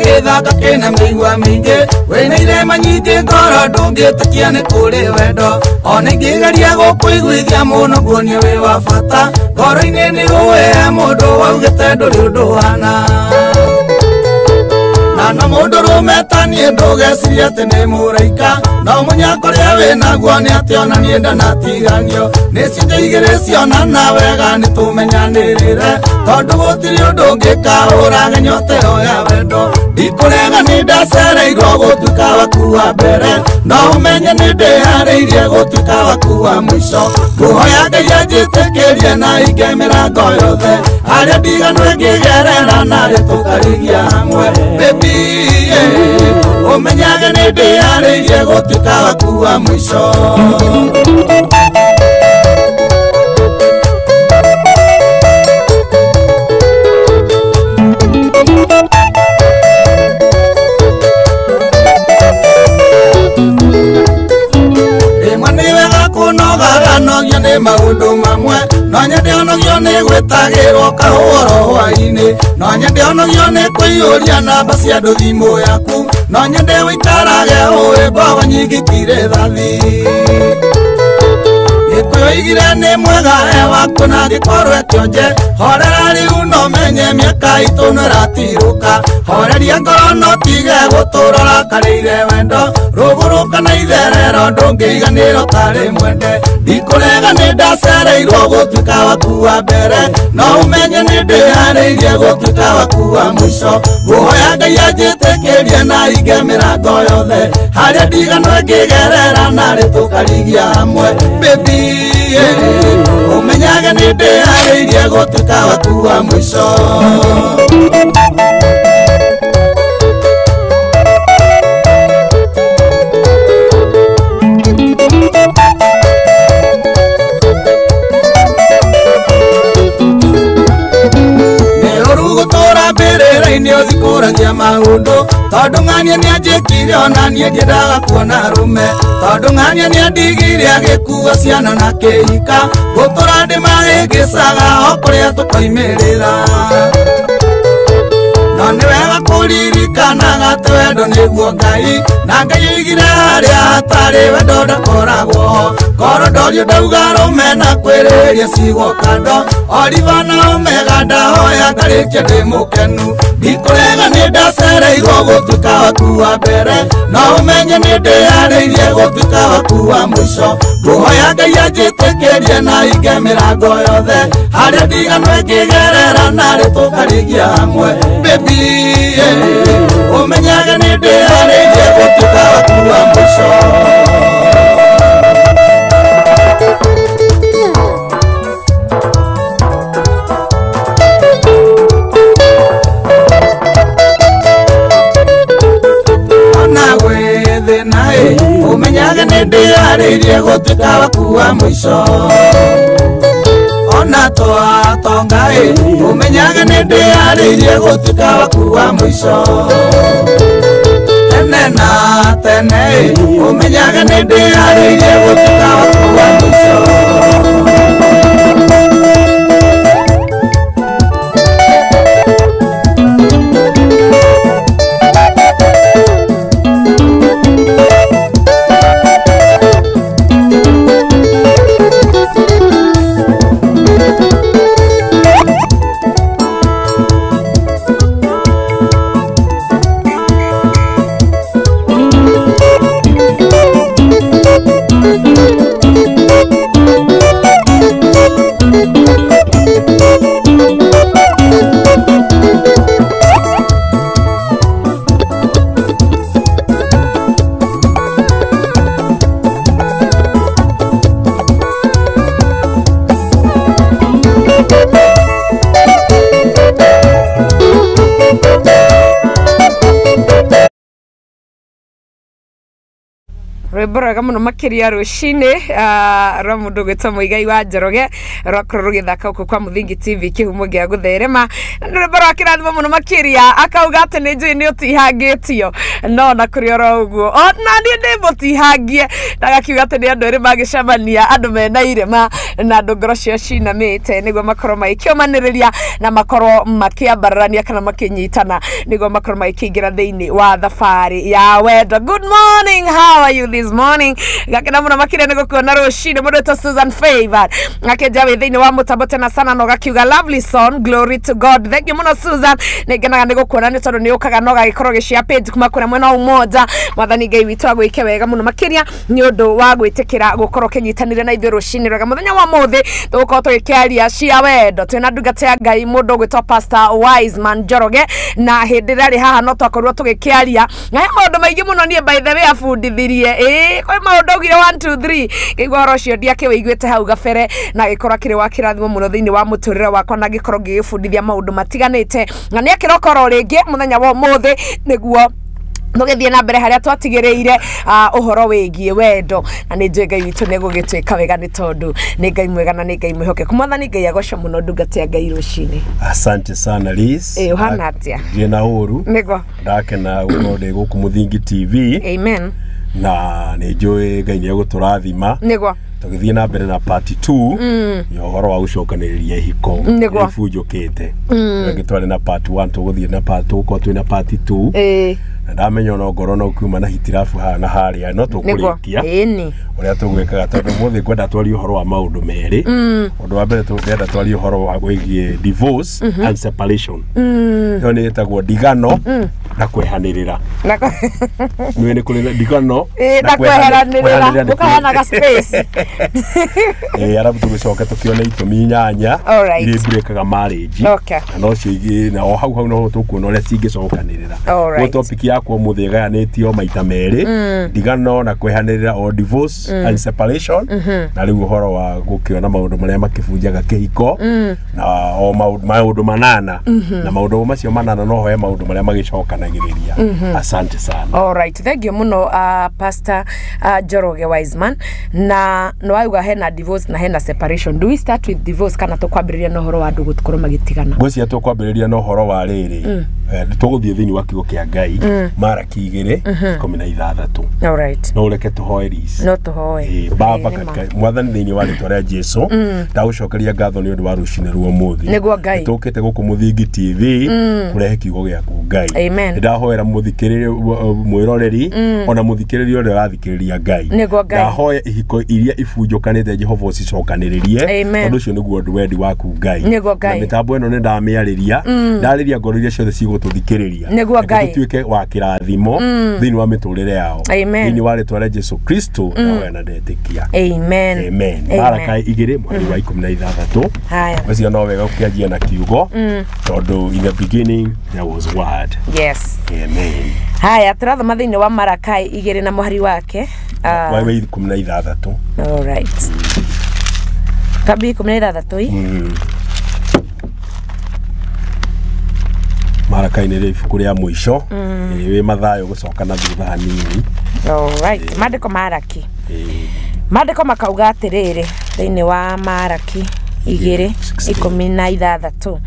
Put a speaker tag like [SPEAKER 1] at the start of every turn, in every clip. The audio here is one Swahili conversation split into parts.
[SPEAKER 1] gĩthaka kĩna mĩigua mĩingĩ wĩna irema nyingĩ ngoro ndũngĩtĩkia nĩ kũrĩ wendo ona ingĩgeria gũkũiguithia mũno nguonie wĩ wa bata ngoro-inĩ nĩ ũĩ mũndũ waugĩte ndũrĩ ũndũ wana na mũndũ rũmetanie ndũgecirie atĩ nĩ mũraika no mũnyaka ũrĩa wĩnaguo nĩ atĩ ona niĩ ndanatiganio nĩ ciũmbe igĩrĩ cionana wega nĩ tũmenyanĩrĩre tondũ gũtirĩ ũndũ ũngĩkaũraga nyote ya wendo ndikũrega nĩ ndacereirwo gũtuĩka waku wa mbere no ũmenye nĩ ndĩharĩirie gũtuĩka waku wa mũico ngũhoya Ngai anjĩtĩkĩrie na hinge mĩrango yothe harĩa ndigano ĩngĩgerera narĩ tũkarigia hamwe baby ũmenyage nĩ ndĩharĩirie gũtuĩka waku wa mũico nogio nĩ maũndũ mamwe no nyende onogio nĩ gwĩtagĩrwo kahũro hwainĩ no nyende onogio nĩ kũiyũria namba cia andũ thimũ yaku no nyende wĩikarage ũĩ mbogo nyingĩ tirĩ thathi gĩkũyũigire nĩ mwega waku na gĩkorwo kĩonje horera rĩu no menye mĩaka itũ no ĩratirũka horeria ngoro no tige gũtũũra rakarĩire wendo rũgũrũka na itherero ndũngĩiganĩrwo tarĩ mwende ndikũrega nĩ ndacereirwo gũtuĩka waku wa mbere no ũmenye nĩ ndĩharĩirie gũtuĩka waku wa mũico ngũhoya Ngai anjĩtĩkĩrie na hinge mĩrango yothe harĩa ndigano ĩngĩgerera narĩ tũkarigia hamwe baby ũmenyage nĩ ndĩharĩirie gũtuĩka waku wa mũico nĩ ũthikũragia maũndũ tondũ ng'ania nĩ anjĩkire ona niĩ ndiendaga kuona arũme tondũ ng'ania nĩ andigire agĩkua ciana na kĩhika gũtũra ndĩmahĩngĩcaga o kũrĩa tũkoimĩrĩra no nĩ wega kũririkanaga atĩ wendo nĩguo Ngai na Ngai oigire harĩa hatarĩ wendo ndakoragwo koro ndorio ndauga arũme na kwĩrĩhĩria cigwo kando Oliva na Omega ndahoya ngarĩkia ndĩ mũkenu ndikũrega nĩ ndacereirwo gũtuĩka waku wa mbere no ũmenye nĩ ndĩharĩirie gũtuĩka waku wa mũico ngũhoya Ngai anjĩtĩkĩrie na hinge mĩrango yothe harĩa ndigano ĩngĩgerera narĩ tũkarigia hamwe baby ũmenyage nĩ ndĩharĩirie gũtuĩka waku wa mũico ũmenyage nĩ ndĩharĩirie gũtuĩka waku wa mũico ona twatonga ũmenyage nĩ ndĩharĩirie gũtuĩka waku wa mũico tene na tene ũmenyage nĩ ndĩharĩirie gũtuĩka waku wa mũico
[SPEAKER 2] Rwebora muno makiria rushine ra mundu gwitwa Mwihaki Njoroge rokoro rugithaka uko kwa Muthingi TV kihumo gia gutherema rwebora kirathimo muno makiria akauga ati ni njui ni utihangitio no na kuri oro uguo ona ni ndi mutihangie ndagakiuga ati ni andu eri magicamania andu mena irema na andu ngoro cio cinamite niguo makorwo maikiomaniriria na makorwo makiambarania kana makinyitana niguo makorwo maikingira thiini wa thabari ya wendo. Good morning, how are you this morning? Gakena muno makire nego kuona rushine mundu to Susan Favor akeja withiini wa mutambo tena sana no gakiuga lovely song, glory to God. Thank you muno Susan, negenaga nego kuona ni tondu ni ukaga no gagikorwo gishia page kuma kuna mwena umoja mwathani Ngai witu agwike wega muno makiria ni undu wa gwitikira gukorwo kinyitanire na ithuĩ rushine rwega muthenya wa muthi tugukorwo tugikiaria cia wendo twina ndungata ya Ngai mundu gwitwa Pastor Wiseman Njoroge na hindi rari haha no twakorwo tugikiaria na maundu maingi muno nie by the way afundithirie kwa maundu ugire 1 2 3 ngigwa rocio ndiake wiguite hau gabere na gikorwo kiri wa kirathimo muno thiini wa muturire wakwa na gikorwo gigifundithia maundu matiganite na ni akirokoro ringi muthenya wa muthi niguo tugithie na mbere haria twatigireire uhoro wigie wendo na ni njui Ngai witu negugitwika wega ni tondu ni Ngai mwega na ni Ngai mwihoke kumwathani Ngai agoca muno ndungata ya Ngai rucini.
[SPEAKER 3] Asante sana Liz.
[SPEAKER 2] Uhana atia?
[SPEAKER 3] Ndina uru.
[SPEAKER 2] Nego.
[SPEAKER 3] Ndakena guthonde guku Muthingi TV.
[SPEAKER 2] Amen.
[SPEAKER 3] Na ni njui Ngai ni eguturathima.
[SPEAKER 2] Nego.
[SPEAKER 3] Tugithie na mbere na part 2 ya uhoro wa gucokaniriria ihiko ifujukite ngitware na part 1 tuguthie na part 2 ko twina part 2 ndamenya no ngoro no kuma na hitirafu na haria no tukurikia uria tugwikaga tondu muthi kwenda twari uhoro wa maundu meri undu wa mbere twenda twari uhoro wa gwigie divorce and separation no ni etagwo ndigano na kwehanirira ni ni kuri ndigano
[SPEAKER 2] na kwehanirira ukahana ga space
[SPEAKER 3] arabu tugicoka tukiona itumi nyanya iri breakaga marriage no cigi na o hau no tukuona uria cingicokanirira no topic yakwa muthi gayanitio maita meri ndigano na kwehanirira o divorce and separation na riu uhoro wa gukiona maundu maria makibunjaga kihiko na o maundu manana na maundu macio manana no hoya maundu maria magicokanagiriria. Asante sana.
[SPEAKER 2] All right, thank you muno Pastor Njoroge Wiseman na no auga hena divorce na hena separation. Do we start with divorce kana tukwambiriria no horo wa andu gutukorwo magitigana?
[SPEAKER 3] Gwecia tukwambiriria no horo wa riri tuguthie thiini wa kigo kia Ngai Maraki 2:16.
[SPEAKER 2] All right,
[SPEAKER 3] no reke tuhoeris
[SPEAKER 2] no tuhoe
[SPEAKER 3] baba katika mwathani thiini wa ritwa Jesu ndagucokeria ngatho ni undu wa rucine ruo muthi
[SPEAKER 2] niguo Ngai
[SPEAKER 3] tukite guku Muthingi TV kurehe kigo giaku Ngai ndahoera muthikiriria mwiroreri ona muthikiriria uri rathikiriria Ngai ndahoya ihiko iria ibunjukanite Jehova ucicokaniririe tondu ucio niguo undu wendi waku Ngai na mitambo eno ni ndamiariria ndariria ngoro iria ciothe cigututhikiriria tutuike wa kirathimo thiini wa miturire yao thiini wa ritwa Jesu Kristo na na ndetikia.
[SPEAKER 2] Amen.
[SPEAKER 3] Amen. Baraka 2 mweri wa 16. Haya wecia no wega ukianjia na kiugo tondu in the beginning there was word.
[SPEAKER 2] Yes.
[SPEAKER 3] Amen.
[SPEAKER 2] Haya turathoma thiini wa Marakai 2 na muhari wake
[SPEAKER 3] wa 16.
[SPEAKER 2] All right. Kabi 16.
[SPEAKER 3] Marakai ni ibuku ria mwisho wi mathayo gucoka na thutha hanini.
[SPEAKER 2] All right. Mandiko Maraki. Mandiko makauga atiriri thiini wa Maraki 2:16.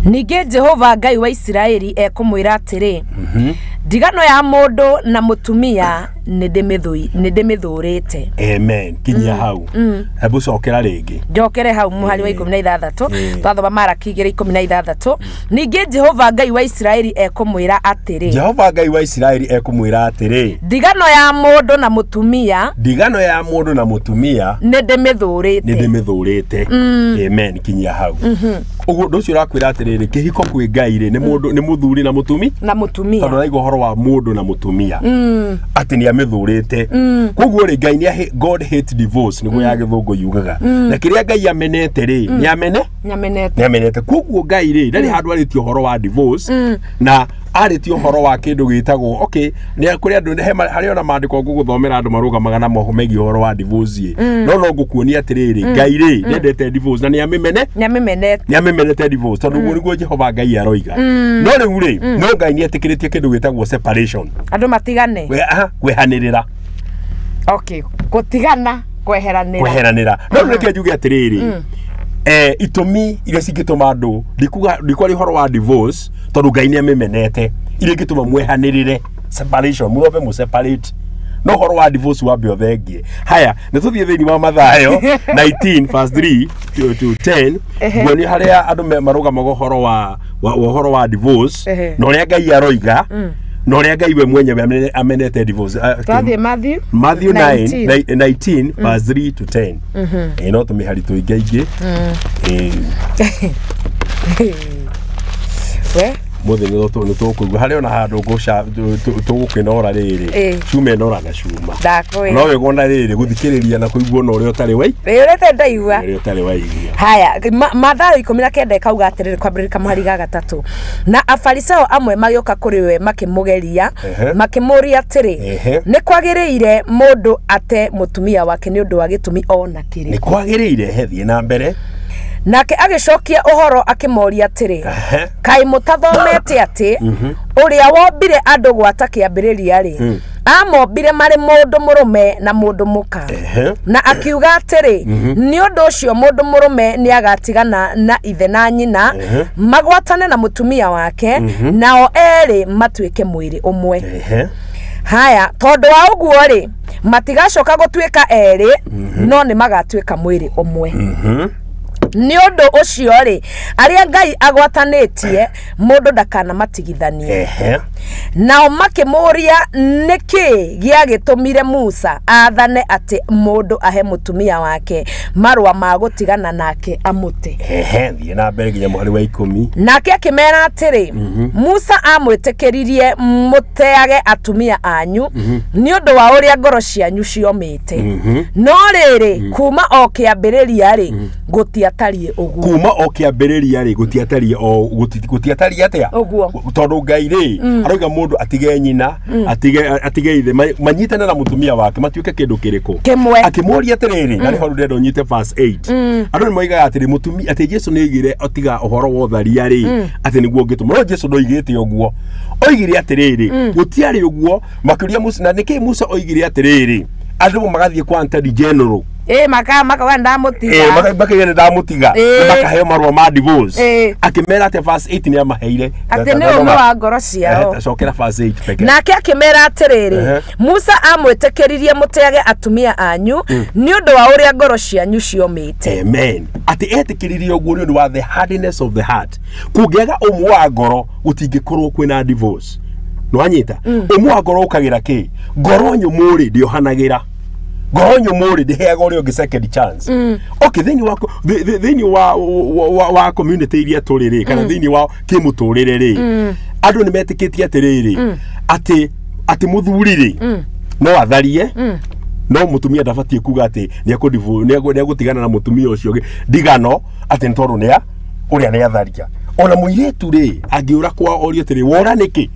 [SPEAKER 2] Ningĩ Jehova Ngai wa Isiraeli ekumwira atiri ndigano ya mundu na mutumia nindimithurite.
[SPEAKER 3] Amen. Kinya hau hebu cokera ringi
[SPEAKER 2] njokere hau muhari wa 16 twathoma Maraki 2:16. Ningĩ Jehova Ngai wa Isiraeli ekumwira atiri
[SPEAKER 3] Jehova Ngai wa Isiraeli ekumwira atiri
[SPEAKER 2] ndigano ya mundu na mutumia
[SPEAKER 3] nindimithurite. Amen. Kinya hau uguo nducio rakwira atiriri kihiko kwi Ngai ri ni mundu ni muthuri na mutumia tondu raigo horo wa mundu na mutumia ati ni amithurite koguo ri Ngai ni God hate divorce niguo ya githungu yugaga na kiria Ngai amenete ri ni amenete koguo Ngai ri ndari handu aritio horo wa divorce na arĩtie ũhoro wa kĩndũ gĩtagwo okay nĩ kũrĩ andũ harĩ ona maandĩko ngũgũthomera andũ marũgamaga na moho megiĩ ũhoro wa divorce no ngũkuonia atĩrĩrĩ Ngai rĩ ndendete divorce na nĩamĩmenete divorce tondũ guo nĩguo Jehova Ngai aroiga no rĩu rĩ no Ngai nĩetĩkĩrĩtie kĩndũ gĩtagwo separation
[SPEAKER 2] andũ matigane
[SPEAKER 3] kwehanĩrĩra
[SPEAKER 2] okay gũtigana kweheranĩra
[SPEAKER 3] no reke njuge atĩrĩrĩ itũmi iria cingĩtũma andũ ndikwarĩ ũhoro wa divorce tondũ Ngai nĩamĩmenete iria ingĩtũma mwehanĩrĩre separation muobe mu separate no ũhoro wa divorce wambe othengie haya nĩtũthiĩ thĩinĩ wa Mathayo 19 verse 3 to 10 nguonia harĩa andũ marũgamaga ũhoro wa divorce na ũrĩa Ngai aroiga na ũrĩa Ngai we mwenyewe amenete divorce Matthew 19 verse 3 to 10 no tũmĩhari tũingĩ we mũthenya nĩ tũkũigua harĩ ona handũ tũgũkĩnora rĩrĩ cuma ĩnoraga cuma no wĩgona rĩrĩ gũthikĩrĩria na kũigua na ũrĩa ũtarĩ waigua
[SPEAKER 2] haya Mathayo 19 ikauga atĩrĩrĩ kwambĩrĩria kamũhari ga gatatũ na Afarisao amwe magĩũka kũrĩ we makĩmũgeria makĩmũria atĩrĩ nĩ kwagĩrĩire mũndũ ate mũtumia wake nĩ ũndũ wa gĩtũmi ona kĩrĩ
[SPEAKER 3] nĩ kwagĩrĩire thiĩ na mbere
[SPEAKER 2] nake agĩcokia ũhoro akĩmoria atĩrĩ kaĩ mũtathomete atĩ ũrĩa wombire andũ gwata kĩambĩrĩria rĩ amombire marĩ mũndũ mũrũme na mũndũ mũka na akiuga atĩrĩ nĩ ũndũ ũcio mũndũ mũrũme nĩ agatigana na ithe na nyina magwatane na mũtumia wake nao erĩ matuĩke mwĩrĩ ũmwe haya tondũ wa ũguo rĩ matigacoka gũtuĩka erĩ no nĩ magatuĩka mwĩrĩ ũmwe nĩ ũndũ ũcio rĩ arĩa Ngai agwatanĩtie mũndũ ndakana matigithanie nao makĩmũria nĩkĩ gĩagĩtũmire Musa athane atĩ mũndũ ahe mũtumia wake marũa ma gũtigana nake amũte
[SPEAKER 3] thiĩ na mbere nginya mũhari wa 10
[SPEAKER 2] nake akĩmera atĩrĩ Musa amwĩtĩkĩririe mũteage atumia anyu nĩ ũndũ wa ũrĩa ngoro cianyu ciomĩte no rĩrĩ kuma o kĩambĩrĩria rĩ gũtiatariĩ ũguo
[SPEAKER 3] kuma o kĩambĩrĩria rĩ gũtiatariĩ atĩa tondũ Ngai rĩ aroiga mũndũ atige nyina atige ithe manyitane na mũtumia wake matuĩke kĩndũ kĩrĩkũ akĩmũria atĩrĩrĩ na rĩho ndenda ũnyite verse 8 andũ nĩ moigaga atĩrĩ mũtumia atĩ Jesũ nĩ oigire otiga ũhoro wa ũtharia rĩ atĩ nĩguo ngĩtũma no Jesũ ndoigĩte ũguo oigire atĩrĩrĩ gũtiarĩ ũguo makĩria Musa na nĩkĩ Musa oigire atĩrĩrĩ andũ magathiĩ kwa Attorney General
[SPEAKER 2] maka ndamũtiga
[SPEAKER 3] makagenda ndamũtiga makaheo marũa ma divorce akĩmera atĩ verse 8 nĩ amaheire
[SPEAKER 2] atĩ nĩ ũmwe wa ngoro ciao
[SPEAKER 3] acokera verse 8 peke
[SPEAKER 2] nake akĩmera atĩrĩrĩ Musa amwĩtĩkĩririe mũteage atumia anyu nĩ ũndũ wa ũrĩa ngoro cianyu ciomĩte
[SPEAKER 3] amen atĩ etĩkĩririe ũguo nĩ ũndũ wa the hardness of the heart kũngĩaga ũmwe wa ngoro gũtingĩkorwo kwĩna divorce nĩwanyita ũmwe wa ngoro ũkagĩra kĩ ngoro nyũmũ rĩ ndĩohanagĩra ngoro nyũmũ rĩ ndĩheaga ũrĩa ũngĩ second chance okay thĩinĩ wa community iria tũrĩ rĩ kana thĩinĩ wa kĩmũtũrĩre rĩ andũ nĩ metĩkĩtie atĩrĩrĩ atĩ mũthuri rĩ no atharie no mũtumia ndabatiĩ kuga atĩ nĩegũtigana na mũtumia ũcio ndigano atĩ nĩ tondũ nĩa ũrĩa nĩ atharia ona mũirĩtu rĩ angĩũra kwa orio atĩrĩ wora nĩkĩ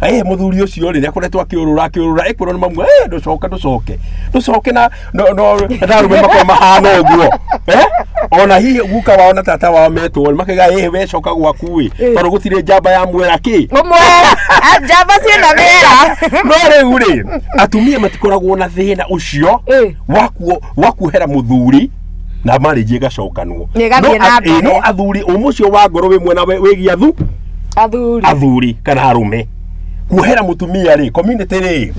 [SPEAKER 3] mũthuri ũcio rĩ nĩakoretwo akĩũrũra ĩkũrwo nĩ mamu ndũcoke na ndarũme makwa mahana ũguo ona hihi guka wao na tata wao metwo makaiga wecoka gwaku tondũ gũtirĩ njamba ya mwera kĩ
[SPEAKER 2] njamba ciĩna wĩra
[SPEAKER 3] no rĩu rĩ atumia matikoragwo na thĩna ũcio wa kuohera mũthuri na marriage ĩgacokanwo no athuri ũmũcio wa ngoro wĩ mwena wĩgia athuri kana arũme kuohera mũtumia rĩ community rĩ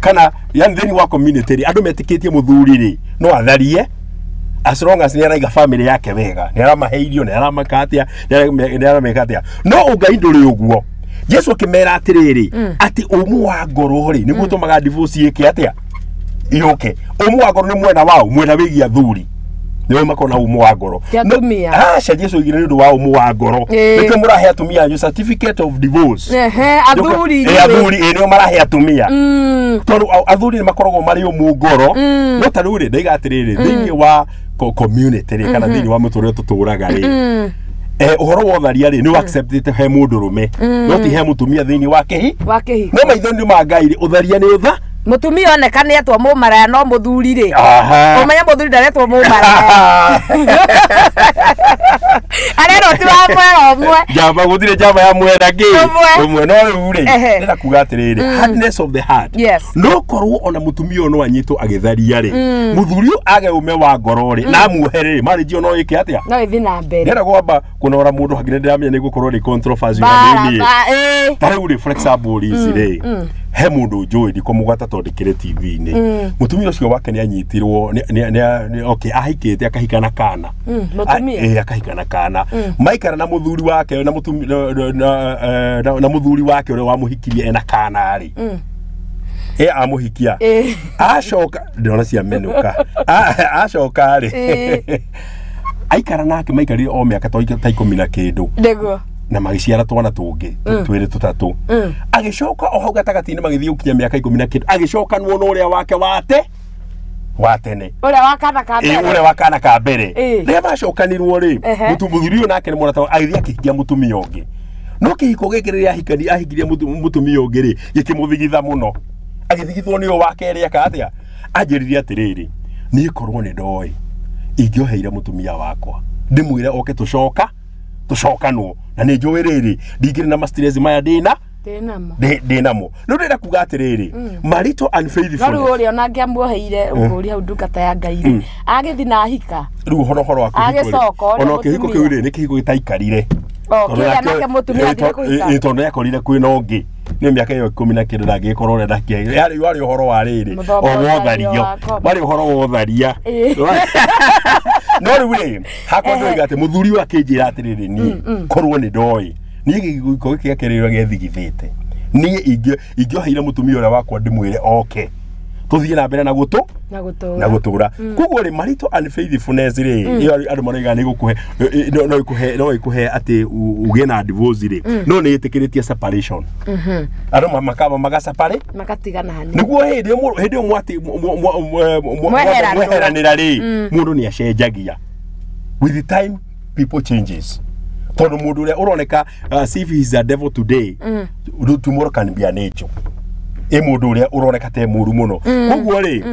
[SPEAKER 3] kana yani thĩinĩ wa community rĩ andũ metĩkĩtie mũthuri rĩ no atharie as long as nĩaraiga family yake wega nĩaramahe irio nĩaramaka atĩa nĩarameka atĩa no Ngai ndũrĩ ũguo Jesũ akĩmera atĩrĩrĩ atĩ ũmwe wa ngoro rĩ nĩguo tũmaga divorce yĩke atĩa iyoke ũmwe wa ngoro nĩ mwena wĩgia athuri nĩwe makona ũmwe wa ngoro aca Jesũ oigire nĩ ũndũ wa ũmwe wa ngoro nĩkĩo mũrahe atumia anyu certificate of divorce
[SPEAKER 2] athuri
[SPEAKER 3] nĩo marahe atumia tondũ athuri nĩ makoragwo marĩ ũmwe ngoro no tarĩu rĩ ndaiga atĩrĩrĩ thĩinĩ wa community rĩ kana thĩinĩ wa mũtũrĩre tũtũraga rĩ uhoro wa tharia ri ni accepted he mundu rume no ti he mutumia thiini wake no maitho ni mangai ri utharia ni utha
[SPEAKER 2] mutumia onekane atwa mumaraya no muthuri ri umenya muthuri ndaretwo mumaraya arero ti wa mwera omwe
[SPEAKER 3] jamba gutire jamba ya mwera ngi umwe no ri ndira kuga atiriri hardness of the heart no korwo ona mutumia ono anyito agitharia ri muthuri age ume wa ngoro ri na muhere marriage ono yike atia
[SPEAKER 2] no ithi na mbere
[SPEAKER 3] ndira kwamba kunora mundu hagire ndiramenya ni gukorwo ri controversy na nini tare uri flexible ri he mundu njui ndiko mugata tondikire TV-ini mutumia ucio wake ni anyitirwo okay ahikite akahikana kana
[SPEAKER 2] mutumia
[SPEAKER 3] akahikana kana maikara na muthuri wake na mutumia na muthuri wake uri wamuhikirie ena kana ari amuhikia acoka ndona cia menuka acoka ari aikara nake maikarire o miaka ta 10 na kindu
[SPEAKER 2] ndego
[SPEAKER 3] na magiciara twana tungi twiri tutatu agicoka o hau gatagati-ini magithii gukinya miaka 10 na kindu agicoka nuo no uria wake watene
[SPEAKER 2] uria wakana ka mbere
[SPEAKER 3] uria wakana ka mbere ria macokanirwo ri muthuri nake ni mwana agithii akihikia mutumia ungi no kihiko giki riria ahikirie mutumia ungi ri gikimuthigitha muno agithigithwo ni o wake ri akatia anjiririe atiriri ni korwo ni ndoi ingioheire mutumia wakwa ndimwire oke tucokanwo na ni njui riri ndingire na stress maya dinamo no ndira kuga atiriri marito unfaithful
[SPEAKER 2] no uri ona ngiamuoheire uguri hau ndungata ya Ngai agithi na hika
[SPEAKER 3] riu horo wa
[SPEAKER 2] agicoka
[SPEAKER 3] ona kihiko kiu ri ni kihiko gitaikarire
[SPEAKER 2] kia nake mutumia
[SPEAKER 3] ngikuika tondo yakorire kwina ungi ni miaka iyo 10 na kindu ndangikorwo renda kia yari wari uhoro wa riri o wothario wari uhoro wa wotharia no riu hakwa ndoiga ati muthuri wake njira atiriri ni korwo ni ndoi ni giko gikiakerirwo gethigithite ni ingioheire mutumia uria wakwa ndimwire oke tuthie na mbere na gutura kuguo ri marito unfaithfulness ri iyo andu maraiga ni gukuhe no ikuhe ati ugie na divorce ri no ni itikiritie separation andu magaseparate
[SPEAKER 2] magatigana hani
[SPEAKER 3] niguo hindi mwati mweheranira ri mundu ni acenjagia with the time people changes tondu mundu uria uroneka if he is a devil today tomorrow can be an angel mundu uria uroneka te muru muno koguo ri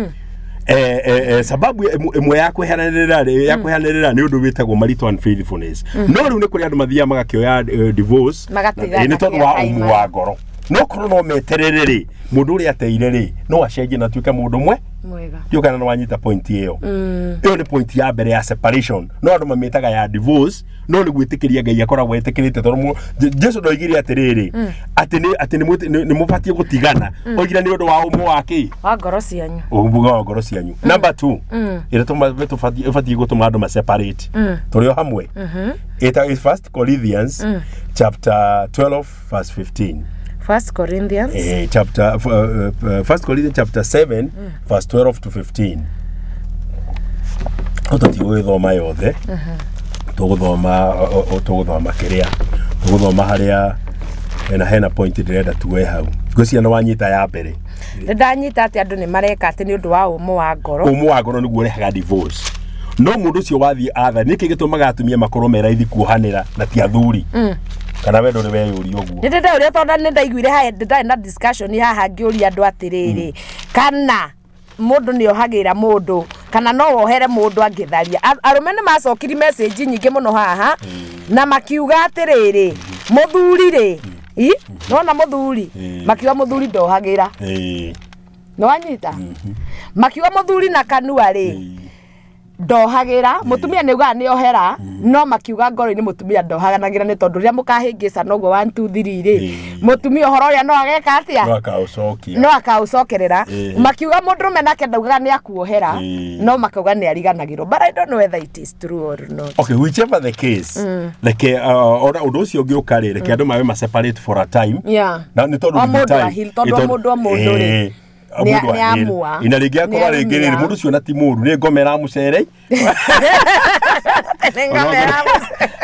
[SPEAKER 3] sababu imwe ya kwehanirira ni undu witagwo marital unfaithfulness no riu ni kuri andu mathia magakioya divorce ni tondu wa umu wa ngoro no korwo no meterere ri mundu uria ateire ri no acenjie na tuike mundu mwega tiukana no wanyita point iyo iyo ni point ya mbere ya separation no andu mamitaga ya divorce no ni gwitikiria Ngai akoragwo etikirite tondu Jesu ndoigire atiriri ati ni mubatie gutigana ogira ni undu wa umu wake
[SPEAKER 2] wa ngoro cianyu
[SPEAKER 3] wa ngoro cianyu number 2 ire tubatie gutuma andu ma separate turi o hamwe it is 1 Corinthians chapter 12 verse 15
[SPEAKER 2] 1 Corinthians
[SPEAKER 3] chapter 1 Corinthians chapter 7 verse 12 to 15 ototiwe thoma yothe tuguthoma kiria tuguthoma haria hena point direnda tuwe hau ngocia no wanyita ya mbere
[SPEAKER 2] ndanyita ati andu ni mareka ati ni undu wa umu wa ngoro
[SPEAKER 3] niguo rehaga divorce no mundu ucio wathie atha niki gitumaga atumia makorwo me raithi kuohanira na ti athuri kana wendo ni weyuri oguo
[SPEAKER 2] ndende uria tonda ni ndaiguire ha ndenda na discussion haha ngiuria andu atiriri kana mundu ni ohagira mundu kana no wohere mundu angitharia arume ni macokiri message nyingi muno haha na makiuga atiriri muthuri ri no na muthuri makiuga muthuri ndohagira no anyita makiuga muthuri na kanua ri ndohagira mutumia niuga ni ohera no makiuga ngoro ni mutumia ndohaganagira ni tondu ria mukahingisa nogo 1 2 3 ri mutumia horo ria no ageka atia no akaucokerera makiuga mundurume nake ndaugaga ni akuohera no makauga ni ariganagiro but I don't know whether it is true or not.
[SPEAKER 3] Okay, whichever the case like undu ucio ngiuka ri reke andu mawe ma separate for a time na ni tondu time
[SPEAKER 2] tondu mundu ri ni amua
[SPEAKER 3] ina rigi akora rigi mundu cio na ti muru ni ngomera mucere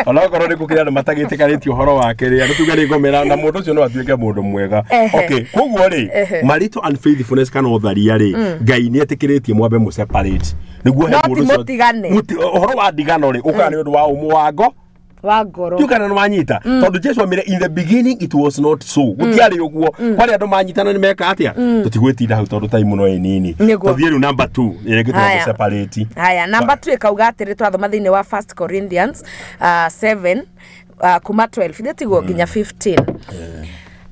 [SPEAKER 3] ona korwo ni kukira andu matagitikanitio horo wake ri andu tuga ni ngomera na mundu cio no atuike mundu mwega okay koguo ri marital unfaithfulness kana utharia ri Ngai ni etikiritie mwambe mu separate niguo he mundu cio horo wa ndigano ri ukana ni undu wa umu wango
[SPEAKER 2] wa ngoro
[SPEAKER 3] Yukana no manyita tondu Jesu amire in the beginning it was not so gutiari uguo kwari andu manyitana ni meka atia tutigwetinda hau tondu time no nini tuthiru number 2 irege tu separate
[SPEAKER 2] haya number 2 ikauga atiri twathoma thiini wa 1 Corinthians 7 kuma 12 ndetiguo nginya 15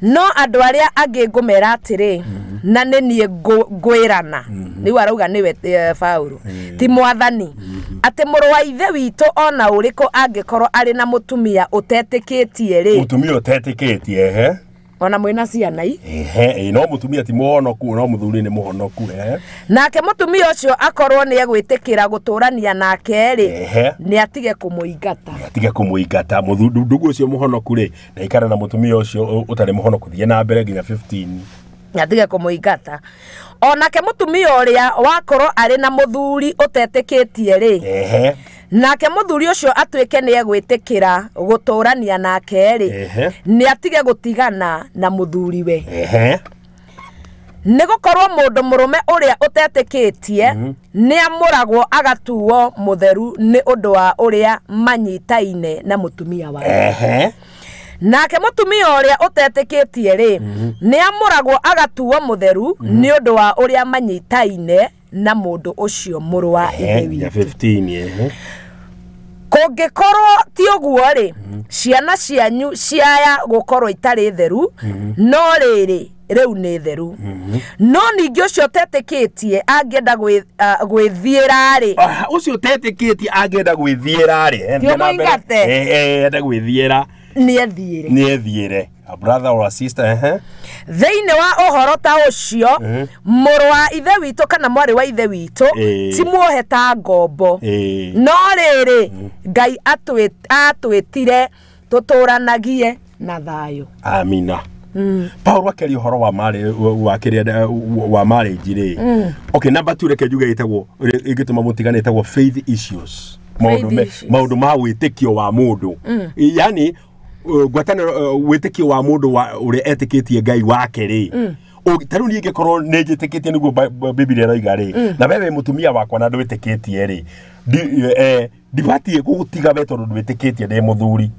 [SPEAKER 2] no andu aria angi ngumera atiri na nie ngwirana ni warauga niwe Paulo ti mwathani ati muru wa ithe witu ona uriko angikorwo ari na mutumia utetikitie ri
[SPEAKER 3] mutumia utetikitie
[SPEAKER 2] ona mwina ciana
[SPEAKER 3] no mutumia ti muhonoku no muthuri ni muhonoku
[SPEAKER 2] nake mutumia ucio akorwo ni egwitikira guturania nake ri ni atige kumuingata
[SPEAKER 3] ndugu ucio muhonoku ri na ikara na mutumia ucio utari muhonoku thie na mbere nginya 15
[SPEAKER 2] atige kumuingata onake mutumia uria wakorwo ari na muthuri utetikitie ri nake muthuri ucio atwike ni egwitikira guturania nake ri ni atige gutigana na muthuri we ni gukorwo mundu murume uria utetikitie ni amuragwo agatuo mutheru ni undu wa uria manyitaine na mutumia wake nake mutumia uria utetikitie ri ni amuragwo agatuo mutheru ni undu wa uria manyitaine na mundu ucio muru wa ithe witu
[SPEAKER 3] 15
[SPEAKER 2] kungikorwo ti uguo ri ciana cianyu ciaya gukorwo itari theru no riri riu ni theru no ningi ucio tetikitie angenda gwithiira ri
[SPEAKER 3] ucio tetikitie angenda gwithiira ri enda gwithiira
[SPEAKER 2] ni ethiire
[SPEAKER 3] a brother or a sister
[SPEAKER 2] thiini wa uhoro ta ucio muru wa ithe witu kana mwari wa ithe witu ti muoheta ngombo no riri Ngai atwitire tuturanagie na thayo
[SPEAKER 3] amina Paulo akeri uhoro wa marriage ri okay number 2 reke juga itagwo igituma mutigane itagwo faith issues maundu ma witikio wa mundu yani gwatana witikio wa mundu uri etikitie Ngai wake ri taru ni ngikorwo ni njitikitie niguo Biblia roiga ri na wewe mutumia wakwa na ndwitikitie ri ndibatie gugutiga we tondu ndwitikitie ndi muthuri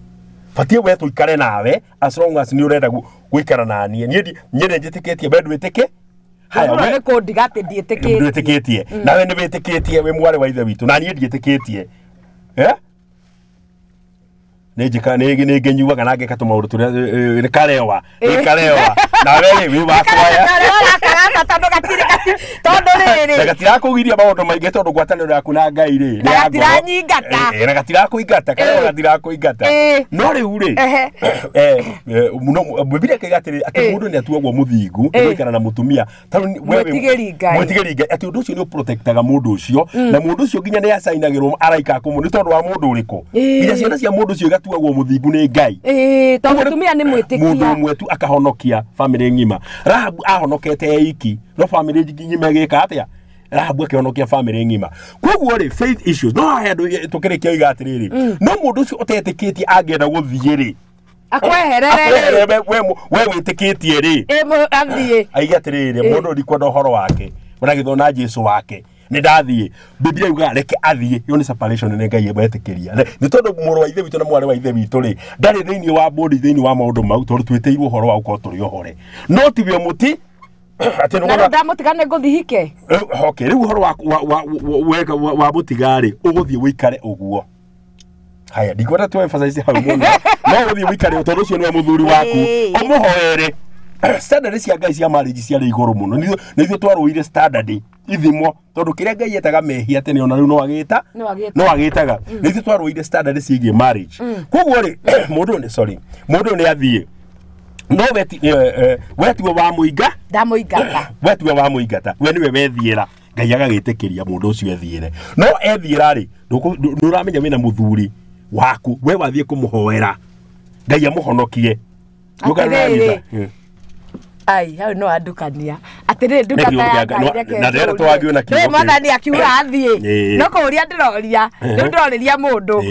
[SPEAKER 3] fatie we tuikare nawe as long as ni urenda guikara nanie ni njitikitie we ndwitike
[SPEAKER 2] haya we ko ndigate
[SPEAKER 3] ndwitikitie nawe ni witikitie we mware wa ithe witu na ni nditikitie nejika negenyuwa kana ngekatuma urutu ni karewa na wewe wi wakwaya
[SPEAKER 2] tondu riri
[SPEAKER 3] gatirakugiria maundu maingi tondu ngwataniro yaku na Ngai ri na gatirakuingata kana gatirakuingata no riu ri Biblia kigatiri ati mundu ni atuagwo muthingu gwikara na mutumia
[SPEAKER 2] wewe
[SPEAKER 3] mwetigeri ati undu ucio ni protectaga mundu ucio na mundu ucio nginya ni asainagirwo araika kumu ni tondu wa mundu uriko nginya ciana cia mundu ucio gatuagwo muthingu ni Ngai
[SPEAKER 2] tondu mutumia ni mwitikia
[SPEAKER 3] mundu mwetu akahonokia family ngima Rahabu ahonokete eiki no family ngima gika atia Rahabu akihonokia family ngima koguo ri faith issues no handu tukirekia igatiriri no mundu ucio utetikitie angenda guthie ri
[SPEAKER 2] akweherere
[SPEAKER 3] we witikitie ri
[SPEAKER 2] athie
[SPEAKER 3] aigatiriri mundu ndikwenda uhoro wake munagithona Jesu wake ni ndathie Biblia yuga reke athie yo ni separation ni Ngai ebetikiria ni tondu muru wa ithe witu na mwari wa ithe witu ri ndari thiini wa body thiini wa maundu mau tondu twiteirwo uhoro wa uko turi ohore no tibio muti ati no
[SPEAKER 2] ndamutigane nguthihike
[SPEAKER 3] okay riu uhoro wa mutigari uguthie wikare uguo haya ndikwenda tu emphasize hau muno no uguthie wikare tondu ucio ni muthuri waku umuhoere standard cia Ngai cia marriage cia iguru muno nithio twaruire standard ithimo tondu kiria Ngai etaga mehia tene ona riu no agitaga nithio twaruire standard cia marriage koguo ri mundu ni athie no wetiwe wa muinga
[SPEAKER 2] ndamuingata
[SPEAKER 3] wetiwe wa muingata we niwe wethiera Ngai agagitikiria mundu ucio ethiere no ethiera ri nuramenya wina muthuri waku we wathie kumuhoera Ngai amuhonokie
[SPEAKER 2] ai hau no andukania atiriri ndukata
[SPEAKER 3] na ndero twagio na kiugo
[SPEAKER 2] mwathani akiuga athie no kuria ndiroria ni ndororiria mundu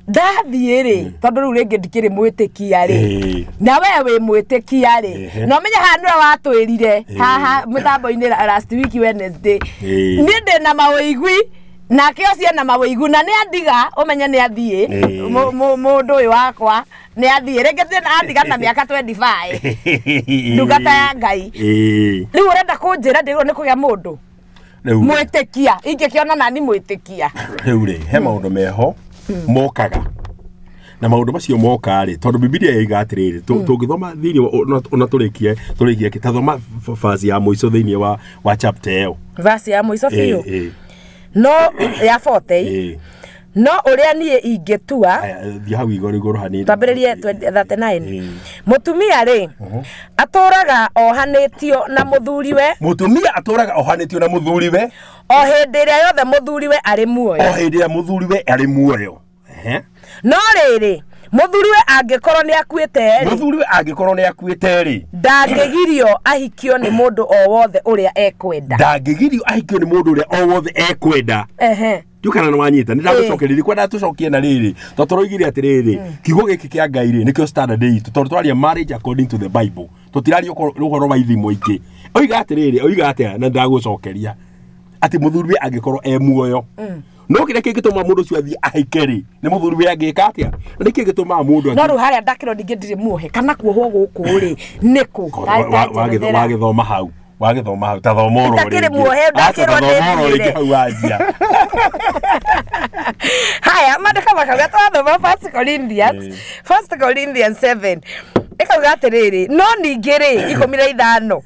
[SPEAKER 2] ndathie ri tondu riu ringi ndikiri mwitikia ri na wewe mwitikia ri no menya hanura watwirire haha mitambo-ini last week Wednesday ni ndina mawigwi nake ciana mawĩigu na nĩ andiga ũmenye nĩ athiĩ mũndũ ũyũ wakwa nĩ athiĩ rĩngĩ tena andiga na mĩaka 25 ndungata ya Ngai rĩu ũrenda kũnjĩra ndĩrwo nĩ kũgĩa mũndũ mwĩtĩkia ingĩkĩona nani mwĩtĩkia
[SPEAKER 3] rĩu rĩ he maũndũ meho mokaga na maũndũ macio moka rĩ tondũ Biblia ĩiga atĩrĩrĩ tũngĩthoma thĩinĩ ona tũrĩkie kĩtathoma verse ya mũico thĩinĩ wa chapter ĩyo
[SPEAKER 2] verse ya mũico biũ no ya 40 no ũrĩa niĩ ingĩtua
[SPEAKER 3] thiĩ hau igũrũ hanini
[SPEAKER 2] twambĩrĩrie 39 mũtumia rĩ atũraga ohanĩtio na mũthuriwe
[SPEAKER 3] mũtumia atũraga ohanĩtio na mũthuriwe
[SPEAKER 2] o hĩndĩ ĩrĩa yothe mũthuriwe arĩ muoyo
[SPEAKER 3] o hĩndĩ ĩrĩa mũthuriwe arĩ muoyo
[SPEAKER 2] no rĩrĩ mũthuriwe angĩkorwo nĩ akuĩte
[SPEAKER 3] mũthuriwe angĩkorwo nĩ akuĩte rĩ
[SPEAKER 2] ndangĩgirio ahikio nĩ mũndũ o wothe ũrĩa ekwenda
[SPEAKER 3] ndangĩgirio ahikio nĩ mũndũ ũrĩa o wothe ekwenda Jukana na wanyita nĩndagũcokereria kwenda tũcokie na rĩrĩ tondũ tũroigire atĩrĩrĩ kiugo gĩkĩ kĩa Ngai rĩ nĩkĩo standard itũ tondũ twaria marriage according to the Bible tũtiraria ũhoro wa ithimo ingĩ oiga atĩa na ndagũcokeria atĩ mũthuriwe angĩkorwo e muoyo no kĩrĩa kĩngĩtũma mũndũ ũcio athiĩ ahike rĩ nĩ mũthuriwe angĩka atĩa na nĩkĩo gĩtũmaga mũndũ
[SPEAKER 2] no rĩu harĩa ndakĩro ndingĩ ndirĩ muohe kana kuohwo gũkũ rĩ nĩkũ
[SPEAKER 3] wagĩthoma hau ta thomoro
[SPEAKER 2] rĩngĩ muohe ndakĩro ndĩrĩ
[SPEAKER 3] hau wanjia
[SPEAKER 2] haya mandĩka makauga twathoma 1 Corinthians 7 ĩkauga atĩrĩrĩ no ningĩ rĩ 15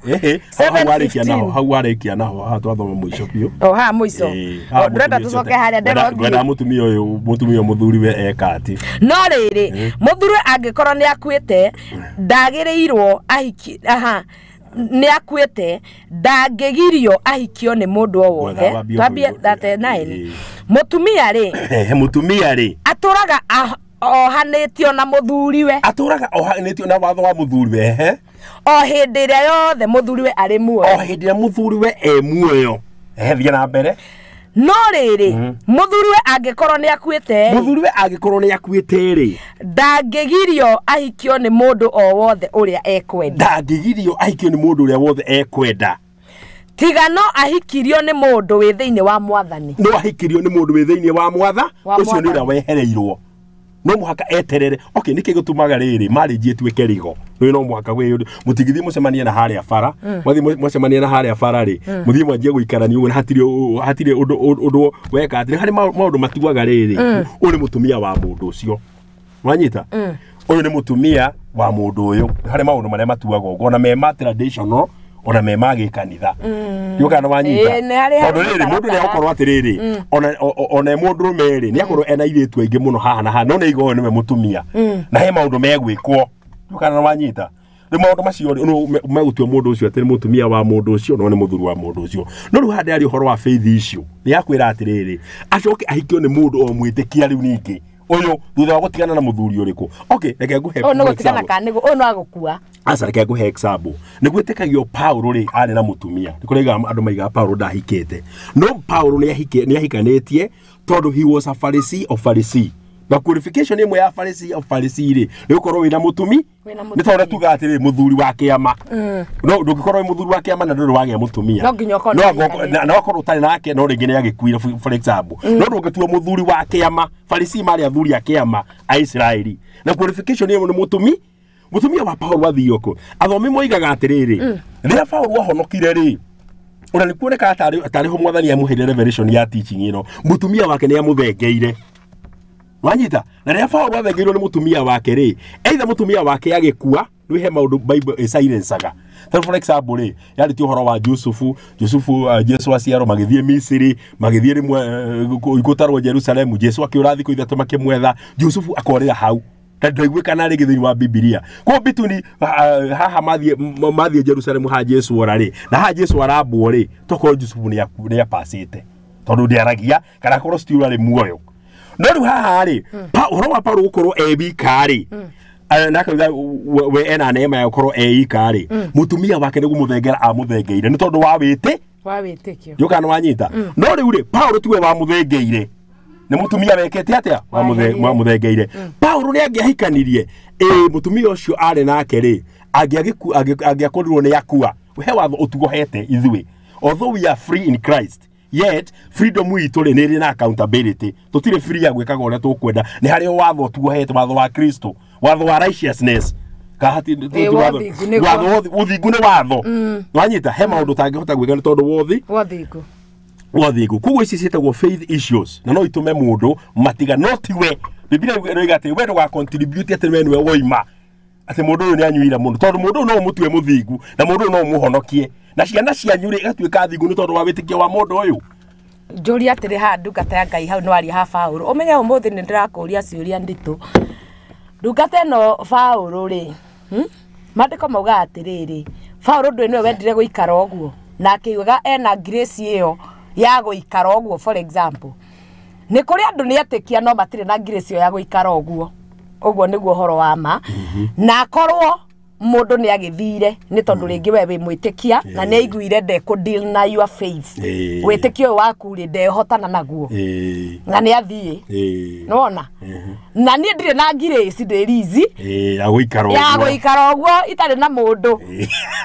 [SPEAKER 3] hau warĩkia naho haha twathoma mũico biũ
[SPEAKER 2] haha mũico ndĩrenda tũcoke harĩa
[SPEAKER 3] ndĩrenda mũtumia ũyũ mũthuriwe eka atĩ
[SPEAKER 2] no rĩrĩ mũthuriwe angĩkorwo nĩ akuĩte ndagĩrĩirwo ahiki nĩ akuĩte ndangĩgirio ahikio nĩ mũndũ o wothe twambie 39 mũtumia rĩ atũraga ohanĩtio na mũthuriwe
[SPEAKER 3] atũraga ohanĩtio na watho wa mũthuriwe
[SPEAKER 2] o hĩndĩ ĩrĩa yothe mũthuriwe arĩ muoyo
[SPEAKER 3] o hĩndĩ ĩrĩa mũthuriwe e muoyo thiĩ na mbere
[SPEAKER 2] no rĩrĩ mũthuriwe angĩkorwo nĩ akuĩte rĩ ndangĩgirio ahikio nĩ mũndũ o wothe ũrĩa ekwenda tiga no ahikirio nĩ mũndũ wĩ thĩinĩ wa Mwathani
[SPEAKER 3] no ahikirio nĩ mũndũ wĩ thĩinĩ wa Mwatha ũcio nĩ ũrĩa wehereirwo no mũhaka eterere nĩkĩ gũtũmaga rĩrĩ marriage ĩtuĩke rigo no mũhaka mũtigithie mũcemanie na harĩa bara mũcemanie na harĩa bara rĩ mũthiĩ mwanjie gũikarania ũguo hatirĩ ũndũ weka atĩ harĩ maũndũ matuaga rĩrĩ ũrĩ mũtumia wa mũndũ ũcio wanyita ũyũ nĩ mũtumia wa mũndũ ũyũ harĩ maũndũ marĩa matuaga ũguo na mema traditional ona mema gĩkanitha yũkana wanyita tondũ rĩrĩ mũndũ nĩ akorwo atĩrĩrĩ ona mũndũ rũmerĩ nĩ akorwo ena airĩtu aingĩ mũno haha na haha no nĩ igoo nĩwe mũtumia na he maũndũ megwĩkwo yũkana wanyita rĩ maũndũ macio megũtua mũndũ ũcio atĩ nĩ mũtumia wa mũndũ ũcio no nĩ mũthuri wa mũndũ ũcio no rĩu handĩ arĩ ũhoro wa faith issue nĩ akwĩra atĩrĩrĩ acoke ahikio nĩ mũndũ o mwĩtĩkia rĩu ningĩ ũyũ thutha wa gũtigana na mũthuri ũrĩkũ reke ngũhe
[SPEAKER 2] no gũtigana kanĩgo no agũkua
[SPEAKER 3] reke ngũhe example nĩ gwĩtĩkagio Paulo rĩ arĩ na mũtumia nĩ kũraiga andũ maiga Paulo ndahikĩte no Paulo nĩ ahikanĩtie tondũ he was a Pharisee of Pharisee na qualification ĩmwe ya Pharisee of Pharisee rĩ nĩ gũkorwo wĩna mũtumi nĩ tondũ tuga atĩrĩ mũthuri wa kĩama no ndũngĩkorwo wĩ mũthuri wa kĩama na ndũrĩ wagĩa mũtumia no akorwo ũtarĩ nake no rĩngĩ nĩ agĩkuire for example no ndũngĩtua mũthuri wa kĩama Pharisee marĩ athuri a kĩama a Israeli na qualification ĩmwe nĩ mũtumia wa Paulo athiĩ athomi moigaga atĩrĩrĩ rĩrĩa Paulo ahonokire rĩ ona nĩ kuoneka atarĩ ho Mwathani amũheire revelation ya teaching ĩno mũtumia wake nĩ amũthengeire wanyita na rĩrĩa Paulo athengeirwo nĩ mũtumia wake rĩ either mũtumia wake agĩkua nĩ he maũndũ Bible ĩsilencaga for example rĩ yarĩ ti ũhoro wa Jusufu Jesu aciarwo magĩthiĩ Misiri magĩthiĩ rĩmwe gũtarwo Jerusalemu Jesu akĩũra thikũ ithatũ makĩmwetha Jusufu akorĩra hau ndaiguĩkana rĩngĩ thĩinĩ wa Biblia kwa bituni haha mathiĩ Jerusalemu ha Jesu ora rĩ na ha Jesu arambwo rĩ tokorwo Jusufu nĩ apacĩte tondũ ndĩaragia kana korwo still arĩ muoyo no rĩu haha rĩ ũhoro wa Paulo gũkorwo wika rĩ na kauga we ena neema ya gũkorwo wika rĩ mũtumia wake nĩ gũmũthengera amũthengeire nĩ tondũ wa wĩtĩkio yũkana wanyita no rĩu rĩ Paulo tiwe wamũthengeire nĩ mũtumia wekete atĩa wamũthengeire Paulo nĩ angĩahikanirie mũtumia ũcio arĩ nake rĩ angĩakorirwo nĩ akua we watho ũtugohete ithuĩ although we are free in Christ yet freedom witũ rĩ nĩ na accountability tũtirĩ free ya gwĩkaga ũrĩa tũkwenda nĩ harĩ watho tuohete watho wa Kristo watho wa righteousness kahati uthingu nĩ watho wanyita he maũndũ tangĩhota gwĩka nĩ tondũ wathingu kuguo ici ciĩtagwo faith issues na no itume mũndũ matiganotiwe Biblia ĩroiga atĩ wendo wa contribute atĩ we nĩwe woima atĩ mũndũ ũyũ nĩ anyuira mũndũ tondũ mũndũ no mũtue mũthingu na mũndũ no mũhonokie na ciana cianyu rĩ igatuĩka thingu nĩ tondũ wa wĩtĩkio wa mũndũ ũyũ
[SPEAKER 2] njũria atĩrĩ ha ndungata ya Ngai hau no ari ha Paulo ũmenye ũmũthĩ nĩ ndĩrakũria ciũria nditũ ndungata ĩno Paulo rĩ mandĩko mauga atĩrĩrĩ Paulo ndwe nĩwe wendire gũikara ũguo na akĩuga ena grace ĩyo ya gũikara ũguo for example nĩ kũrĩ andũ nĩ etĩkia no matirĩ na grace ĩyo ya gũikara ũguo nĩguo horo wa ma na korwo mũndũ nĩ agĩthire nĩ tondũ rĩngĩ we wĩ mwĩtĩkia na nĩ aiguire deal na your faith wĩtĩkio waku rĩ ndehotana naguo na nĩ athiĩ nona na niĩ ndirĩ na grace ndĩrizi
[SPEAKER 3] ya
[SPEAKER 2] gũikara ũguo itarĩ na mũndũ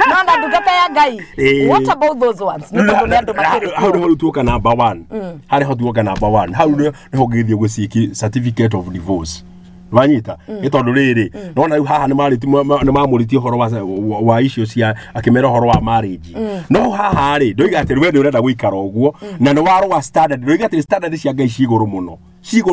[SPEAKER 2] nona ndungata ya Ngai what about those ones nĩ tondũ nĩ andũ makĩrĩ
[SPEAKER 3] hau nĩho tuoka number 1 harĩ tuoka number 1 hau nĩho ngĩthiĩ gũciki certificate of divorce wanyita ĩtondũ rĩrĩ nona rĩu haha nĩ mamũrĩtie horo wa icio cia akĩmera horo wa marriage no haha rĩ ndoiga atĩ we nĩ ũrenda gũikara ũguo na nĩ warũa standard ndoiga atĩ standard cia Ngai cigũrũ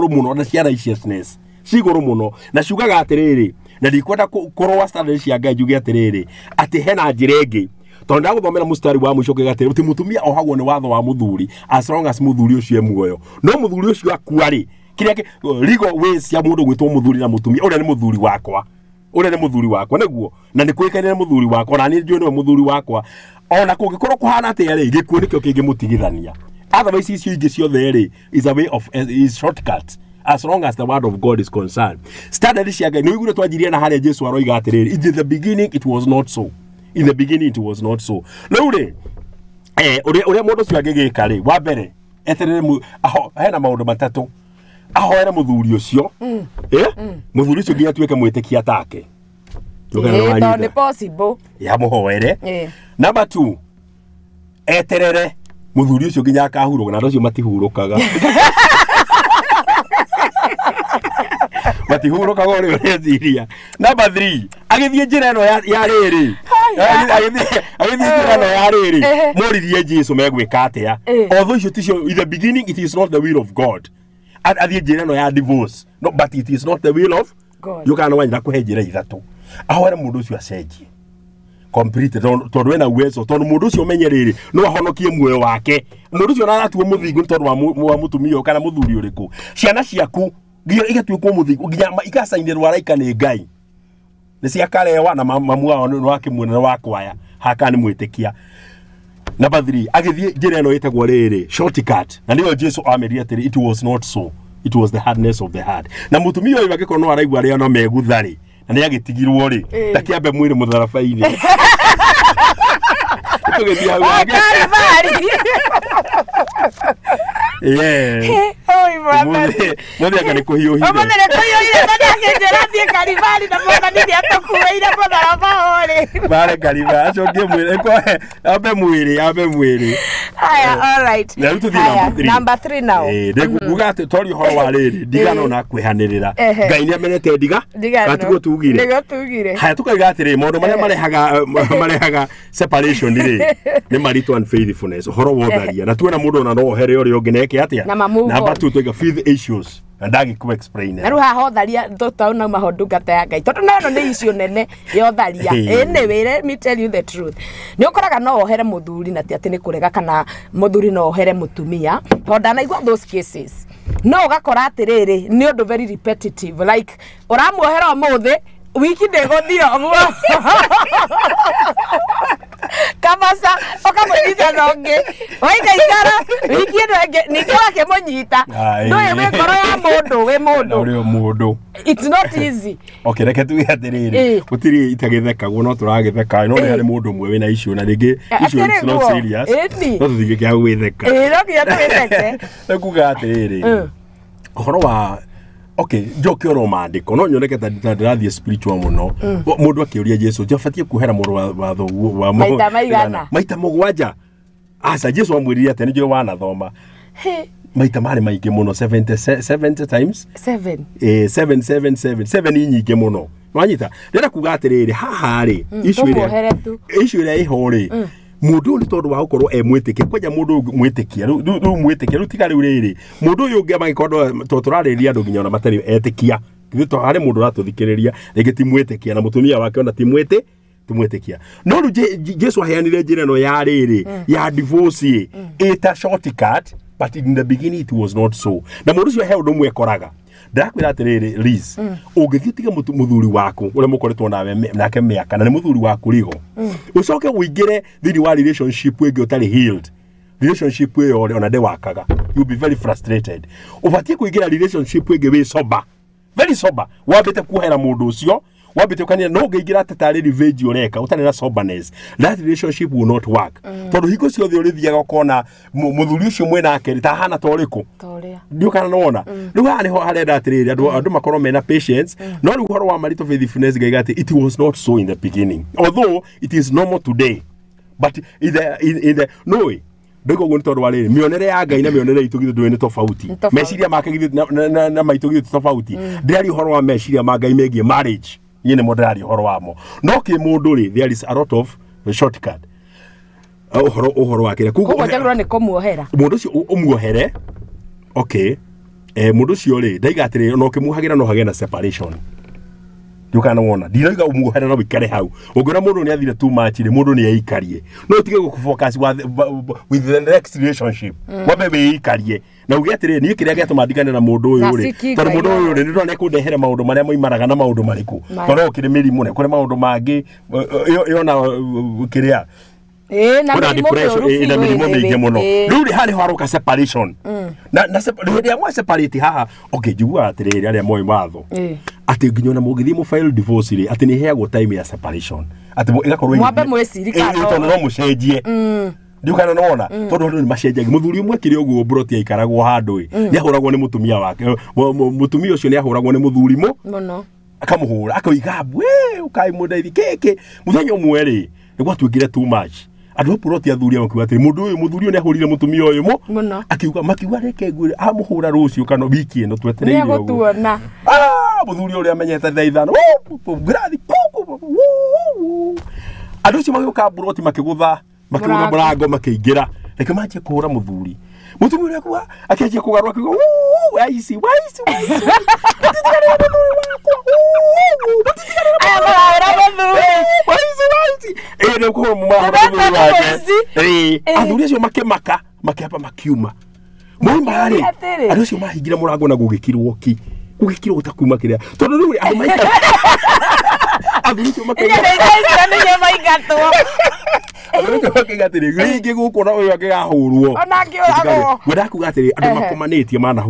[SPEAKER 3] mũno na cia righteousness cigũrũ mũno na ciugaga atĩrĩrĩ na ndikwenda kũrũa standard cia Ngai njuge atĩrĩrĩ atĩ hena njĩra ĩngĩ tondũ ndagũthomera mũstari wa mũico kĩgatĩrĩ ũti mũtumia ohagwo nĩ watho wa mũthuri as long as mũthuri ũcio muoyo no mũthuri ũcio akua rĩ kĩrĩa legal ways ya mũndũ gwĩtwo mũthuri na mũtumia ũrĩa nĩ mũthuri wakwa nĩguo na nĩ kwĩkaine nĩ mũthuri wakwa na niĩ njũĩ nĩwe mũthuri wakwa ona kũngĩkorwo kũhana atĩa rĩ gĩkuũ nĩkĩo kĩngĩmũtigithania otherwise icio ingĩ ciothe rĩ is shortcut as long as the word of God is concerned standard cia Ngai nĩ ũiguire twanjirie na harĩa Jesu aroiga atĩrĩrĩ in the beginning it was not so rĩu rĩ ũrĩa mũndũ ũcio angĩgĩka rĩ wa mbere eterere hena maũndũ matatũ ahoere mũthuri ũcio mũthuri ũcio nginya tuĩke mwĩtĩkia take
[SPEAKER 2] nĩ possible
[SPEAKER 3] ya mũhoere number 2 eterere mũthuri ũcio nginya akahurũka na andũ acio matihurũkaga matihurũkaga ũrĩa ũreciria number 3 agĩthiĩ njĩra ĩno ya rĩrĩ agĩthiĩ njĩra ĩno ya rĩrĩ mũririe Jesu megwĩka atĩa although icio ticio in the beginning it is not the will of God athiĩ njĩra ĩno ya divorce no but it is not the will of God yũkana wanyina kũhe njĩra ithatũ ahoere mũndũ ũcio acenjie complete tondũ wena uwezo tondũ mũndũ ũcio menye rĩrĩ no ahonokie muoyo wake mũndũ ũcio aratuo mũthingu tondũ wa mũtumia kana mũthuri ũrĩkũ ciana ciaku igatuĩkwo mũthingu nginya ikacainĩrwo araika nĩ Ngai nĩ ciakarewa na mamu wao nĩ wakĩmuona na wakwaya haka nĩ mwĩtĩkia number 3 agĩthiĩ njĩra ĩno ĩtagwo rĩrĩ shortcut na nĩyo Jesu amerie atĩrĩ it was not so it was the hardness of the heart na mũtumia ũyũ agĩkorwo no araigua arĩa no megutharĩ na nĩ agĩtigirwo rĩ ndakĩambe mwĩrĩ mũtharabainĩ tũgĩthiĩ hau mũthĩ nĩ kũhiũhire bare kariba acokie mwĩrĩ ambe mwĩrĩ na rĩu tũthiĩ
[SPEAKER 2] number 3 now
[SPEAKER 3] nguga atĩ twaria ũhoro wa rĩrĩ ndigano na kwĩhanĩrĩra Ngai nĩ amenete gatiguo tugire haya tũkaiga atĩrĩ maũndũ marĩa marehaga separation rĩ nĩ marital unfaithfulness ũhoro wa ũtharia na tuona mũndũ ona no ohere ũrĩa ũngĩ neke atĩa number 2 tũiga faith issues na ndagĩkũ explain
[SPEAKER 2] na rĩu haha ũtharia tũtauna maho ndungata ya Ngai tondũ no nĩ icio nene ya ũtharia anyway let me tell you the truth nĩ ũkoraga no ohere mũthuri na ti atĩ nĩ kũrega kana mũthuri no ohere mũtumia tondũ ndanaigua those cases no ũgakora atĩrĩrĩ nĩ ũndũ very repetitive like ũramuohera ũmũthĩ wiki ndĩgũthira ũguo kabasa ukamũnyita thongi waikaikara wiki ĩno ĩngĩ ningĩ wakĩmũnyita ndũĩ wĩ ngoro ya mũndũ wĩ mũndũ it's not easy
[SPEAKER 3] okay reke tuge atĩrĩrĩ gũtirĩ itagĩthekagwo no tũragĩtheka no nĩ harĩ mũndũ ũmwe wĩna icio na rĩngĩ icio is not serious no tũthige kĩa gwĩtheka
[SPEAKER 2] no kĩa twĩtheke
[SPEAKER 3] ekuga atĩrĩrĩ ũhoro wa okay njoke oro maandĩko no nyoneke ta ndĩrathiĩ spiritual mũno mũndũ akĩũria Jesu jabatie kuhera mũrũ wa watho wa
[SPEAKER 2] maita
[SPEAKER 3] maita mũgwanja asa Jesu amwiriria ati nijo wana thoma maita mari maingi muno 70 times 7 nyingi muno wanyita ndira kuga atiriri haha ri issue ria ihori mundu ni tondu wa gukorwo mwitikia kwaja mundu mwitikia ru mwitikia ru tigari uriri mundu uyu ungi magikorwo turariria andu nginya ona matari etikia gito hari mundu ratuthikiriria rigi ti mwitikia na mutumia wake ona ti mwitikia no ru Jesu aheanire njira no ya riri ya divorce eta shortcut but in the beginning it was not so na mundu ucio heo ndumwe koraga ndakwira atiriri Liz ungithitiga muthuri waku ure mukoretwo nawe nake miaka na ni muthuri waku rigo ucoke uingire thini wa relationship wege utari healed relationship we ona de wakaga you be very frustrated ubatie kuingira relationship wege we sober very sober wabete kuhera mundu ucio wabete kania no ngeingira tatari revenge ureka utari na soberness that relationship will not work tondu hiko cio thio rithiaga kona muthuri ucio mwena ake ta hana toriko ndio kana nona riu hani ho harenda atiriri andu makorwo mena patience no riu horo wa marito faithfulness gaigati it was not so in the beginning although it is normal today but in the no way ndiko guni tondu wariri mionere ya Ngai na mionere itu githu ndwene tofauti meciria make githu na maitu githu tofauti ndari horo wa meciria ma Ngai megie marriage yene modali horo wamo no ki mundu ri there is a lot of shortcut horo wakire
[SPEAKER 2] kuko jagro ni komuohera
[SPEAKER 3] mundu cio umuohere okay mundu cio ri ndaigatire no kimuhagira no hagena separation yukana wona ndiroiga umuohere no bikare hau ungora mundu ni athire too much ri mundu ni aikarie no tige gukufocus with the next relationship wabebe ikarie na ugiatire ni kiria giatuma ndigane na mundu uyu ri tondu mundu uyu ri ndona nekundehere maundu maria moimaraga na maundu mariku tondu kiri mirimu ne kuri maundu mangi yona kiria na depression ina mirimu mingi muno ruri hari haruka separation na ruri amwe separate haha okay jigua atiriri aria moi matho ati nginya na mugithi mu file divorce ri ati ni heagwo time ya separation ati igakorwo
[SPEAKER 2] mwabe mwecirika
[SPEAKER 3] no mucenjie ndio kana nona tondu ni macenjagia muthuri umwe kiri uguo broti aikaragwo handu ni ahuragwo ni mutumia wake mutumia ucio ni ahuragwo ni muthuri muno akamuhura akoiga we ukai mudaithi keke muthenya umwe ri nigwa twingire too much andu broti athuri amakiuga ati muthuri uyu ni ahurire mutumia uyu muno akiuga makiuga reke ngwire amuhura rucio kana wiki ino twetereire
[SPEAKER 2] uguo tuona
[SPEAKER 3] muthuri uria amenyete thaithano grathi andu cio magioka broti makigutha makigutha murango makiingira reke manjie kuhura muthuri mutumia uria kwa akianjia kugarwa akiuga waisi ere ko mu mahoro athuri acio makemaka makiamba makiuma mumari andu acio mahingira murango na gugikirwo utakuma kiria tondu riu andu maika athuri acio makigatire ringi gukora uyu akigahurwo onangiurago gatire andu makomanitie mena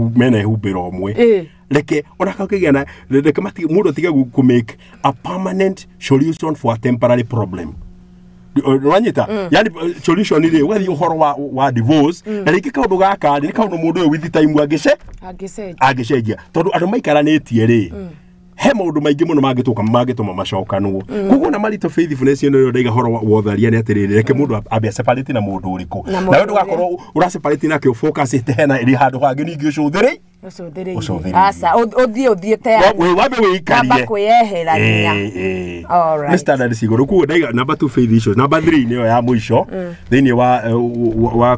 [SPEAKER 3] humbira omwe leke onaka kigena leke mati mundu tiga ku make a permanent solution for a temporary problem wanyita yani solution ile wethi uhoro wa divorce na riki kaundu gaka ni kaundu mundu uyu with time agicenjia tondu andu maikaranetie ri he maundu maingi muno magituma macokanwo kuko na marito faithfulness ino ndaiga horo wotharia ni atiriri reke mundu abe separate na mundu uriku na wewe ugakorwo ura separate na ke focus itena iri handu hangi ningi ucuthiri
[SPEAKER 2] asa uthie tayari
[SPEAKER 3] we wabe we ikarie
[SPEAKER 2] kaba kuyeherania
[SPEAKER 3] all right standard sigoro ku ndaiga number 2 faith issues number 3 niyo ya mwisho thini wa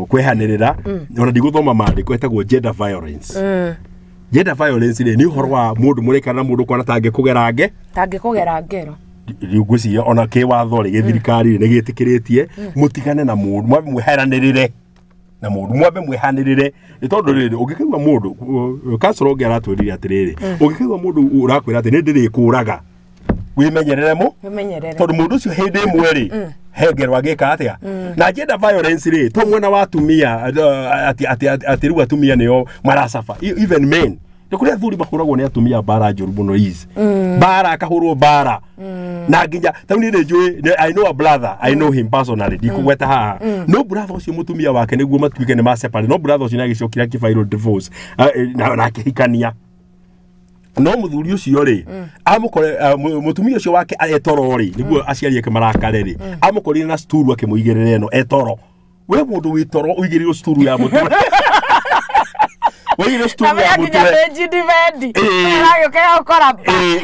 [SPEAKER 3] kwehanirira ona ndiguthoma maandiko etagwo gender violence gender violence ni horo wa mundu murekana mundu kwana tangikugera ngero riuguci ona ke watho ri githirikari ni gitikiritie mutigane na mundu mwabe mweheranirire na mundu mwabe mwehanirire ni tondu riri ungikigwa mundu kasoro ngera atwirire atiriri ungikigwa mundu urakwira ati ni ndiri kuraga wimenyerere tondu mundu ucio hindi mweri hengerwa gika atia na gender violence ri to mwena wa atumia ati riu atumia niyo marasafa even men ndikuria thuri mahuragwo ni atumia bara njuru muno hizi bara akahurwo bara na nginya tauni ni njui I know a brother I know him personally ndikugweta haha no brother ucio mutumia wake niguo matuike ni ma separate no brother ucio nagicokira kifairo divorce na akihikania no muthuri ucio ri amukore mutumia ucio wake etoro ri niguo aciari ake marakare ri amukorire na sturu akimuigirire no etoro we mundu witoro uigirire sturu ya mutu we sturu ya mutu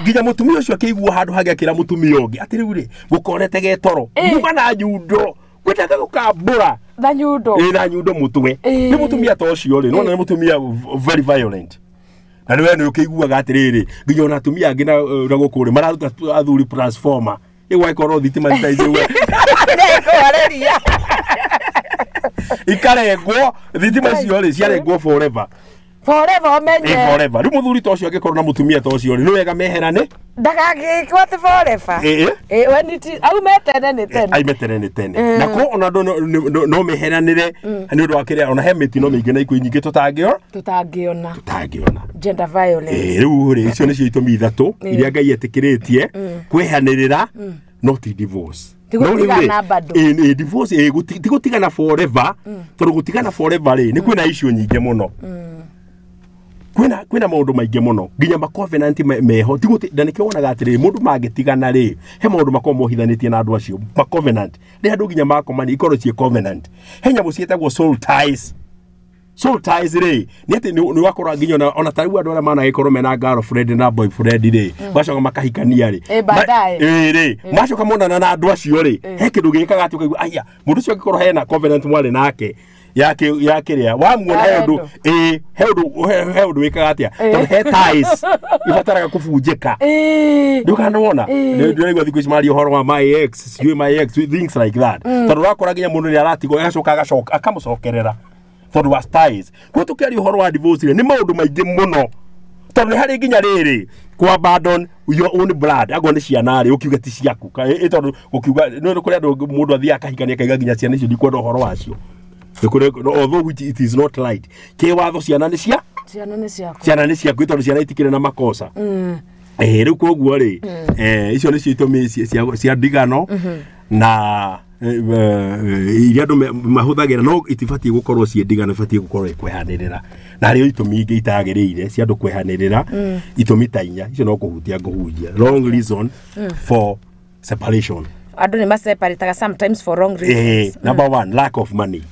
[SPEAKER 3] ginya mutumia ucio akigua handu hage akira mutumia ungi atiriu ri gukorete getoro nyuma na nyundo kwetaka gukambura
[SPEAKER 2] na nyundo
[SPEAKER 3] na nyundo mutwe ni mutumia to ucio ri no ni mutumia very violent na niwe ni ukiguaga atiriri nginya ona atumia angi na gukuri mararuta athuri transformer igwa ikoro thitima zitaiziwe ikarengwo thitima cio ri ciarengwo forever omenye forever ri muthuri to ucio angikoro na mutumia to ucio ri ni wega meherane
[SPEAKER 2] ndagagikwote forever weniti au metene ni tene
[SPEAKER 3] na ko ona no meheranire ni undu wakire ona he mitino mingi na ikunyingi tutangiona gender violence
[SPEAKER 2] riu
[SPEAKER 3] ri icio ni cio itumi ithatu iria Ngai etikiritie kwehanirira not divorce
[SPEAKER 2] Tigotigana bado.
[SPEAKER 3] Divorce tigotigana forever. Toro gutigana forever ri ni kwina issue nyingi muno. Kwina maundu maingi muno. Ginya ma covenant meho ndanike wonaga atiri mundu magitigana ri he maundu makomohithanitie na andu acio ma covenant. Ri andu ginya makomani ikoro cie covenant. Henya mucietagwo soul ties. Soul ties ri ni ati ni wakora ginya ona tariu andu ara mana ikoro mena girlfriend na boyfriend ri bacoka makahikania ri ri macoka monana na andu acio ri he kindu gikaga ati ukaigua aya mundu cio ngikoro hena covenant mwari nake yake ria wamuona he undu wikaga atia tondu he ties ibataraga kubunjika ndukanaona ndio thiku ici mari uhoro wa my ex things like that tondu wakora ginya mundu ni aratigo agacoka akamucokerera tondu wa ties ko tukari uhoro wa divorce ni maundu maingi muno tondu hari ginya riri ku abandon your own blood ago ni ciana ri ukiuga ti ciaku tondu ukiuga no kuri andu mundu athia akahikania kaiga ginya ciana icio ndikwenda uhoro wacio although which it is not right ke watho ciana ni ciaku tondu ciana itikire na makosa riu koguo ri icio ni cio itumi cia ndigano na iria andu mahuthagira no itibati gukorwo cie ndigano ibati gukorwo ikwehanirira na rio itumi ingi itagirire cia andu kwehanirira itumi tainya icio no kuhutia nguhunjia wrong reason for separation
[SPEAKER 2] andu ni maseparitaga sometimes for wrong reasons
[SPEAKER 3] number 1 lack of money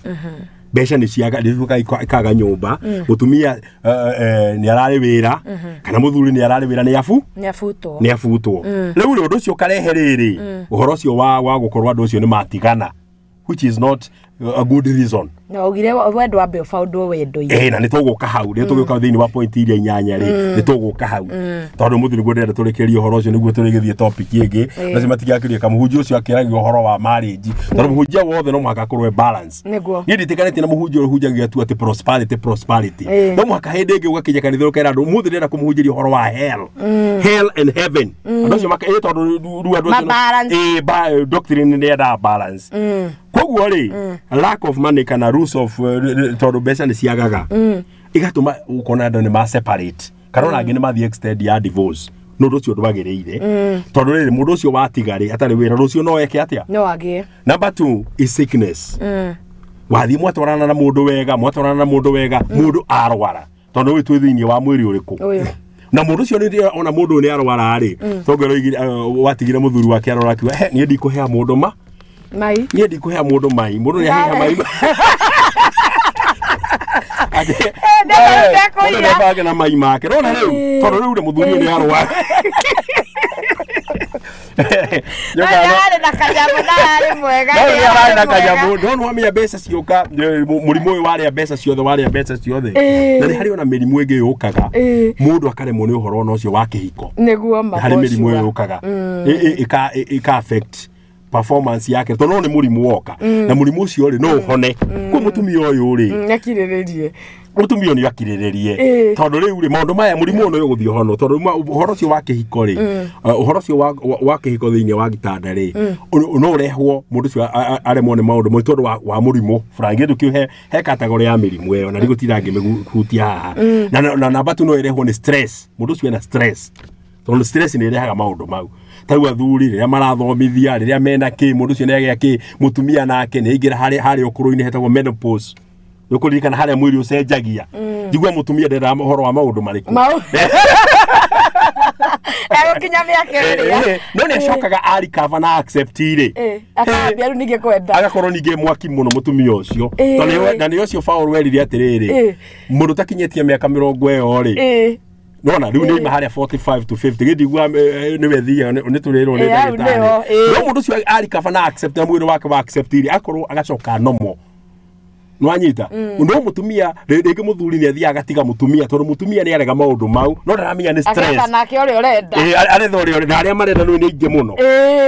[SPEAKER 3] besha ni ciaga ndiruka ikaga nyumba mutumia ni arari wira kana muthuri ni arari wira ni afutwo riu ri undu cio karehe riri uhoro cio wa gukorwa andu cio ni matigana which is not a good reason
[SPEAKER 2] no ugire wendo wambe ufaundu wendo
[SPEAKER 3] na ni tuguka hau ni tuguka thiini wa point iria inyanya ri ni tuguka hau tondu muthuri gwendera turekerie uhoro cio niguo turigithie topic ingi lazima tigakirie kamuhunjio cio akiragia uhoro wa marriage tondu muhunjia wothe no mwaka kurwe balance
[SPEAKER 2] niguo
[SPEAKER 3] ni nditikanite na muhunjio ruhunjagia tu ati prosperity no mwaka hindi ingi ugakinya kanitha ukera andu muthuri ndera kumuhunjia uhoro wa hell and heaven andu cio maka tondu ru andu cio doctrine ni ya balance koguo ri lack of money kana rules of tondu mbeca ni ciagaga igatuma ukona andu ni ma separate kana angi ni mathi extend ya divorce no rucio ndwagiriire tondu riri mundu ucio watigari atari wira rucio no eke atia
[SPEAKER 2] no agi
[SPEAKER 3] number 2 is sickness wathi mwatwarana na mundu wega mundu arwara tondu we twi thiini wa mwiri uriku na mundu ucio ni ona mundu ni arwara ri tongero watigire muthuri wake arwara kiwa ni ndikuhea mundu mai ni ndikuhea mundu mai mundu ni ahea mai ndeka na mai make rona riu tondu riu muthuri ni arwara
[SPEAKER 2] Yale na kajamu na mwega
[SPEAKER 3] yale na kajamu don't want me a besa cioka murimu wale a besa ciothe na ni hari ona mirimu ege yukaga mundu akaremwo ni uhoro no cio wa kihiko
[SPEAKER 2] niguo ma
[SPEAKER 3] hari mirimu yukaga ika affect performance yake tondu ni murimu woka na murimu ucio ri no uhone ku mutumia uyu ri
[SPEAKER 2] nyakirirerie
[SPEAKER 3] mutumia ni yakirirerie tondu riu ri maundu maya murimu no guthio hono tondu uhoro cio wa kihiko ri uhoro cio wa kihiko thiini wa gitanda ri no urehwo mundu cio aremwo ni maundu mo tondu wa murimu frangi ndukihe he category ya mirimu eyo na rigutirange miguhutia haha na namba tu no irehwo ni stress mundu cio na stress tondu stress ni irehaga maundu mau taru athuri riria marathomithia riria mena ki mundu cio negia ki mutumia nake ni ingira hari ukuru-ini hetagwo menopause yukuririkana haria mwiri ucenjagia njigua mutumia ndera mohoro wa maundu mariku
[SPEAKER 2] Kinya miaka
[SPEAKER 3] no ne shokaga ari cover na accept ire
[SPEAKER 2] akambia nige kwenda
[SPEAKER 3] agakorwo nige mwaki muno mutumia ucio na ni ucio faul werire atiriri mundu takinyetie miaka 20 ri nona riu ni mahali 45 to 50 gidigwa ni wethia ni turirwo ni ndagitari no mundu ucio ari cover na accept na mwiri wake wa accept ire akorwo agacoka nomo nwanyita ndo mutumia rege muthuri ni athia agatiga mutumia tondu mutumia ni arega maundu mau no ndaramenya ni stress
[SPEAKER 2] akenda nake uri urenda
[SPEAKER 3] aretha uri na aria marenda no ni inge muno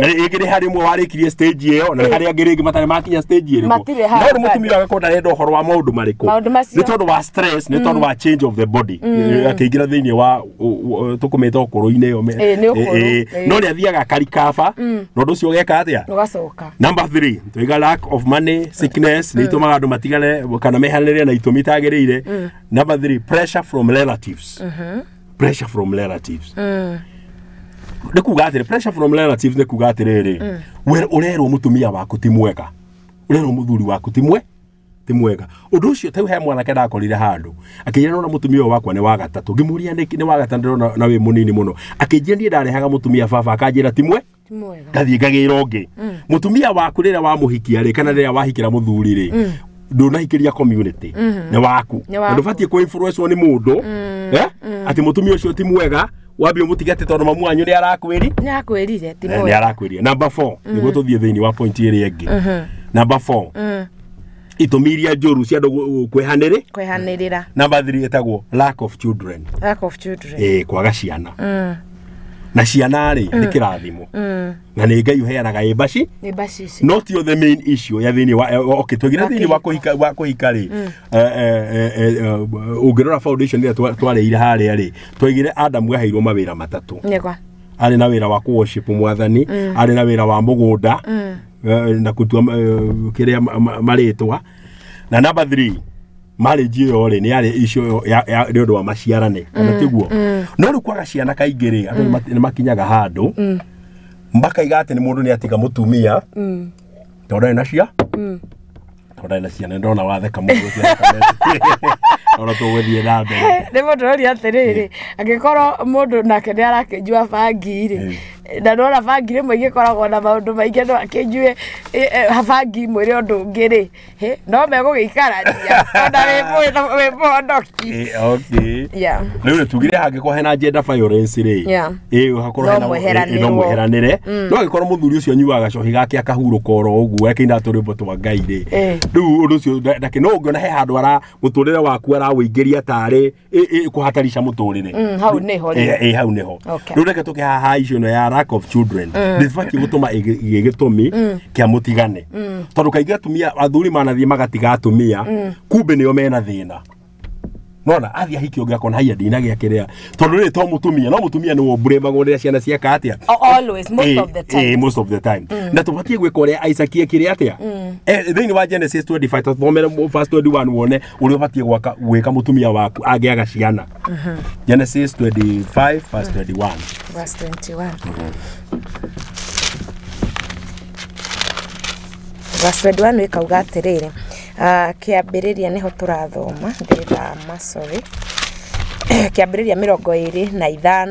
[SPEAKER 3] na igire hari mwe warikirie stage iyo na hari angirigi matare makinya stage iri no mutumia agakonda renda uhoro wa maundu mariku ni tondu wa stress ni tondu wa change of the body akigira thiini wa tukumeta okoro-ine yo no ni athiaga karikaba no ndu cio geka atia
[SPEAKER 2] ugacoka
[SPEAKER 3] number 3 twiga lack of money sickness ni tumaga andu matiga kana mehanire na itumi tagirire number 3 pressure from relatives pressure from relatives ni kuga atire pressure from relatives ni kuga atire we urero mutumia waku ti mwega urero muthuri waku ti mwega undu ucio tau he mwana kenda akorire handu akijira no mutumia wakwa ni wa gatatu ngimuria ni wa gatatu na we munini muno akijira ni ndarehaga mutumia baba akanjira ti mwega gathie ngagira ungi mutumia waku rira wa muhikia ri kana rira wahikira muthuri ri ndo nahikiria community ne waku ndo fatie ko influence ni mundu ati mutumia ucio ti mwega wabi umutigate tondu mamu anyu ni arakwirire ti mwega ni arakwirire number 4 nigo tuthie thiini wa point iri engi number 4 itumiria njoru cia ndu kwehanirira number 3 etagwo lack of children kwaga ciana na ciana ri ni kirathimo na ni Ngai uheanaga imbaci not the main issue ya thini wa okay tugira thini wa kuhika ri ungirora foundation ria twareire haria ri twigire Adam aheirwo mawira matatu ari na wira wa worship mwathani ari na wira wa mugunda na kutua kiria maritwa na number 3 marriage yo ri ni ari issue ya ndio wa maciarane kana tiguo no ri kwaga ciana kaingiri andu ni makinyaga handu mbaka igate ni mundu ni atiga mutumia tondu na cia tondu na ciana ndona watheka mundu cia ora to wethie na mbere
[SPEAKER 2] ni mundu ri atiriri angikorwo mundu nake ni arakejua bangi ri na ndona bangi rimwe igikoragwo na maundu maingi no akenjue bangi mwire undu ngiri no megugiikarania onda we mondoki
[SPEAKER 3] okay riu tugire hangiko hena gender violence ri hakorwo hena no mweheranire no agikorwo muthuri ucio anyuaga cohi gake akahuruka oro uguo akinda turimbo twa Ngai ri riu undu ucio ndake no ungiona he handu ara muturire waku ara wingiria tari kuhatarisha muturire
[SPEAKER 2] hau niho
[SPEAKER 3] hau niho riu reke tuke haha icio no ya lack of children ndifaki gutuma igitumi kia mutigane tondu kaingi atumia athuri manathie magatiga atumia kumbe nio mena thina nona athia hiki ungi akona haya ndina gia kiria tondu ri to mutumia no mutumia ni wombure magorera ciana cia katia
[SPEAKER 2] always most of the time
[SPEAKER 3] na tubatie gwika uria Isaac kiria atia thini wa Genesis 25 thomera verse 21 wone uria batie gwika mutumia waku agiaga ciana Genesis 25 verse 21
[SPEAKER 2] verse 21 verse 21 ikauga atiriri kiambiriria niho turathoma ndira sorry kiambiriria 25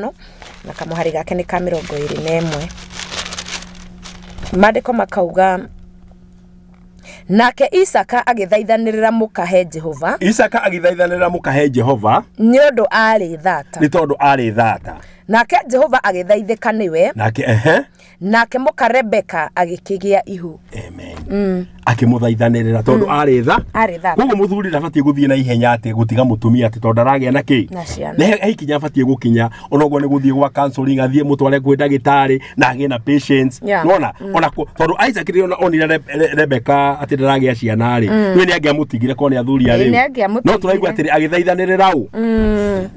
[SPEAKER 2] na kamuhari gake ni ka 21 mandiko makauga nake Isaka agithaithanirira mukahe Jehova ni undu ari thata
[SPEAKER 3] ni tondu ari thata
[SPEAKER 2] nake Jehova agithaithika niwe nake muka Rebeka agikigia ihu
[SPEAKER 3] amen akimuthaithanirira tondu ari thata koguo muthuri ndabatie guthie na ihenya ati gutiga mutumia ati tondu aragia na ki na hikinya abatie gukinya onogo ni guthie gwa counseling athie mutware kwi ndagitari na agie na patience nona ona tondu Isaac ri onire Rebeka ati ndaragia ciana ri we ni angia mutigire ko ni athuri ari no turaigua ati agithaithanirira u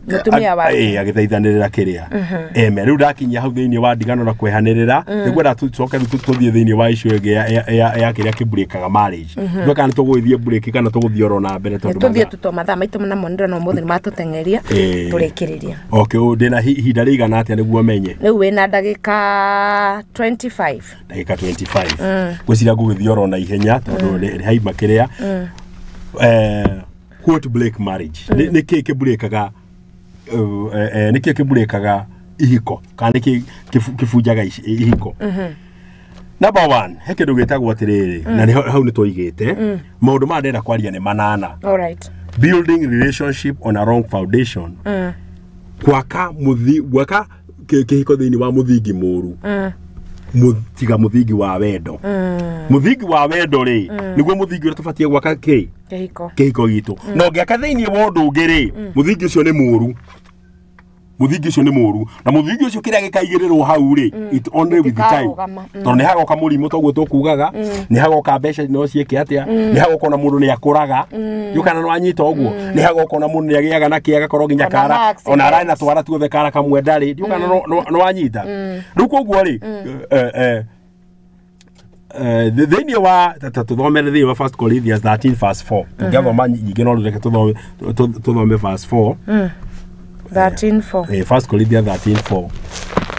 [SPEAKER 2] mutumia wa
[SPEAKER 3] agithaithanirira kiria amen riu ndakinya hau thiini wa ndigano na kwehanirira nigwenda tucoke tuthie thiini wa icio ege ya kiria kiburikaga marriage ndio kana tugwithie break kana tuguthie oro na mbere
[SPEAKER 2] tondu tuthie tutoma maitu na monero no muthini matutengeria turekiriria
[SPEAKER 3] okay ndina hinda rigana atia niguo menye
[SPEAKER 2] riu wina ndagika
[SPEAKER 3] 25 gwicira ngugithie oro na ihenya tondu haima kiria quote break marriage niki kiburikaga ihiko kana kifunjaga ihiko. Number 1 heke ndugitagwo atiriri na ni hau ni toigite maundu ma ndenda kwaria ni manana.
[SPEAKER 2] All right.
[SPEAKER 3] Building relationship on a wrong foundation. Gwaka kihiko thiini wa muthingi muru. Tiga muthingi wa wendo. Muthingi wa wendo ri niguo muthingi uria tubatie gwaka kihiko gitu. No ngiaka thiini wa undu ungi ri muthingi ucio ni muru. Muthingi ucio ni muru na muthingi ucio kiria gikaigirirwo hau ri it only with the time. Tondu ni hagoka murimu toguo tukugaga ni hagoka mbeca no cieke atia ni hagoka na mundu ni akuraga yukana no anyita uguo ni hagoka na mundu ni agiaga na kiaga korwo ginya kara ona arai na twara tuothe kara kamwe ndari yukana no anyita riu koguo ri the wa tuthomere thiini wa 1 Corinthians 13:4 tugathoma nyingi no reke tuthome verse 4
[SPEAKER 2] 13:4
[SPEAKER 3] 1 Corinthians 13:4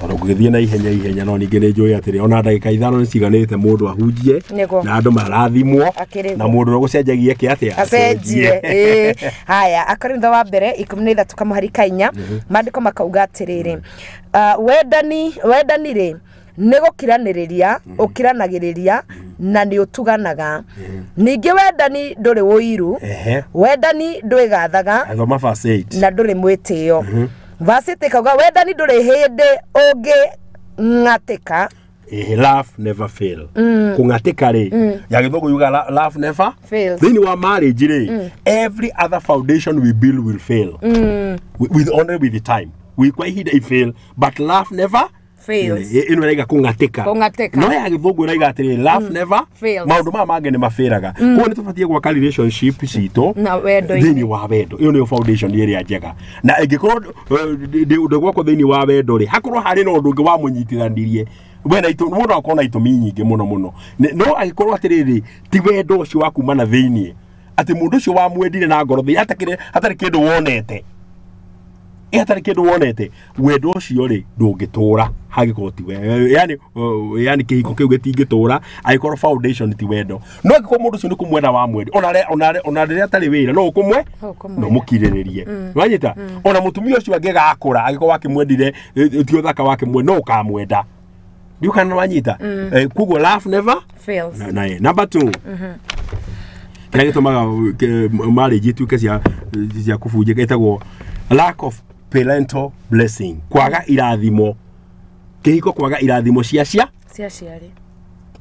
[SPEAKER 3] Oro gugithie na ihenya no ninge njoi atiri ona ndagika ithano ni ciganite mundu ahunjie na andu marathimwo na mundu no gucenjagia ki atia
[SPEAKER 2] acenjie haya Akorintho wa mbere 13 kamuharika 4 mandiko makauga atiriri wedani ri nigukiraniriria ukiranagiriria na ni utuganaga ningi wedani nduri woiru wedani ndwigathaga
[SPEAKER 3] athoma verse 8
[SPEAKER 2] na nduri mwitio verse 8 kauga wedani nduri hindi ungi ngatika
[SPEAKER 3] love never fail kungatika ri ya githogo yuga love never
[SPEAKER 2] fails
[SPEAKER 3] then wa marriage ri every other foundation we build will fail with only with the time we quite hid it fail but love never fails ino rega kungatika no ya githogo rega atiri love never fails maundu mange ni mafiraga ko ni tufatie gwaka relationship cito
[SPEAKER 2] na wendo
[SPEAKER 3] thini wa wendo iyo ni foundation iri njega na ingikorwo ndegwako thini wa wendo ri hakorwo hari no ndungi wa munyitithanirie wena itu mundu akona itumi nyingi muno no agikorwo atiriri ti wendo ucio waku mana thini ati mundu ucio wa mwendire na ngoro thi atari kindu wonete atari kindu wonete wendo ucio ri ndungitura hagikoti we yani kihiko kiu gitingitura agikorwo foundation ti wendo no agiko mundu ucio ni kumwenda wa mwendi ona riria atari wira no ukumwe no mukiriririe wanyita ona mutumia ucio angigakura agiko wake mwendire ti uthaka wake mwe no ukamwenda you can wanyita kugo love never
[SPEAKER 2] fails
[SPEAKER 3] na number 2 kaya gitumaga marriage tuke cia kufunjika itagwo lack of parental blessing kwaga irathimo kihiko kwaga irathimo cia ciari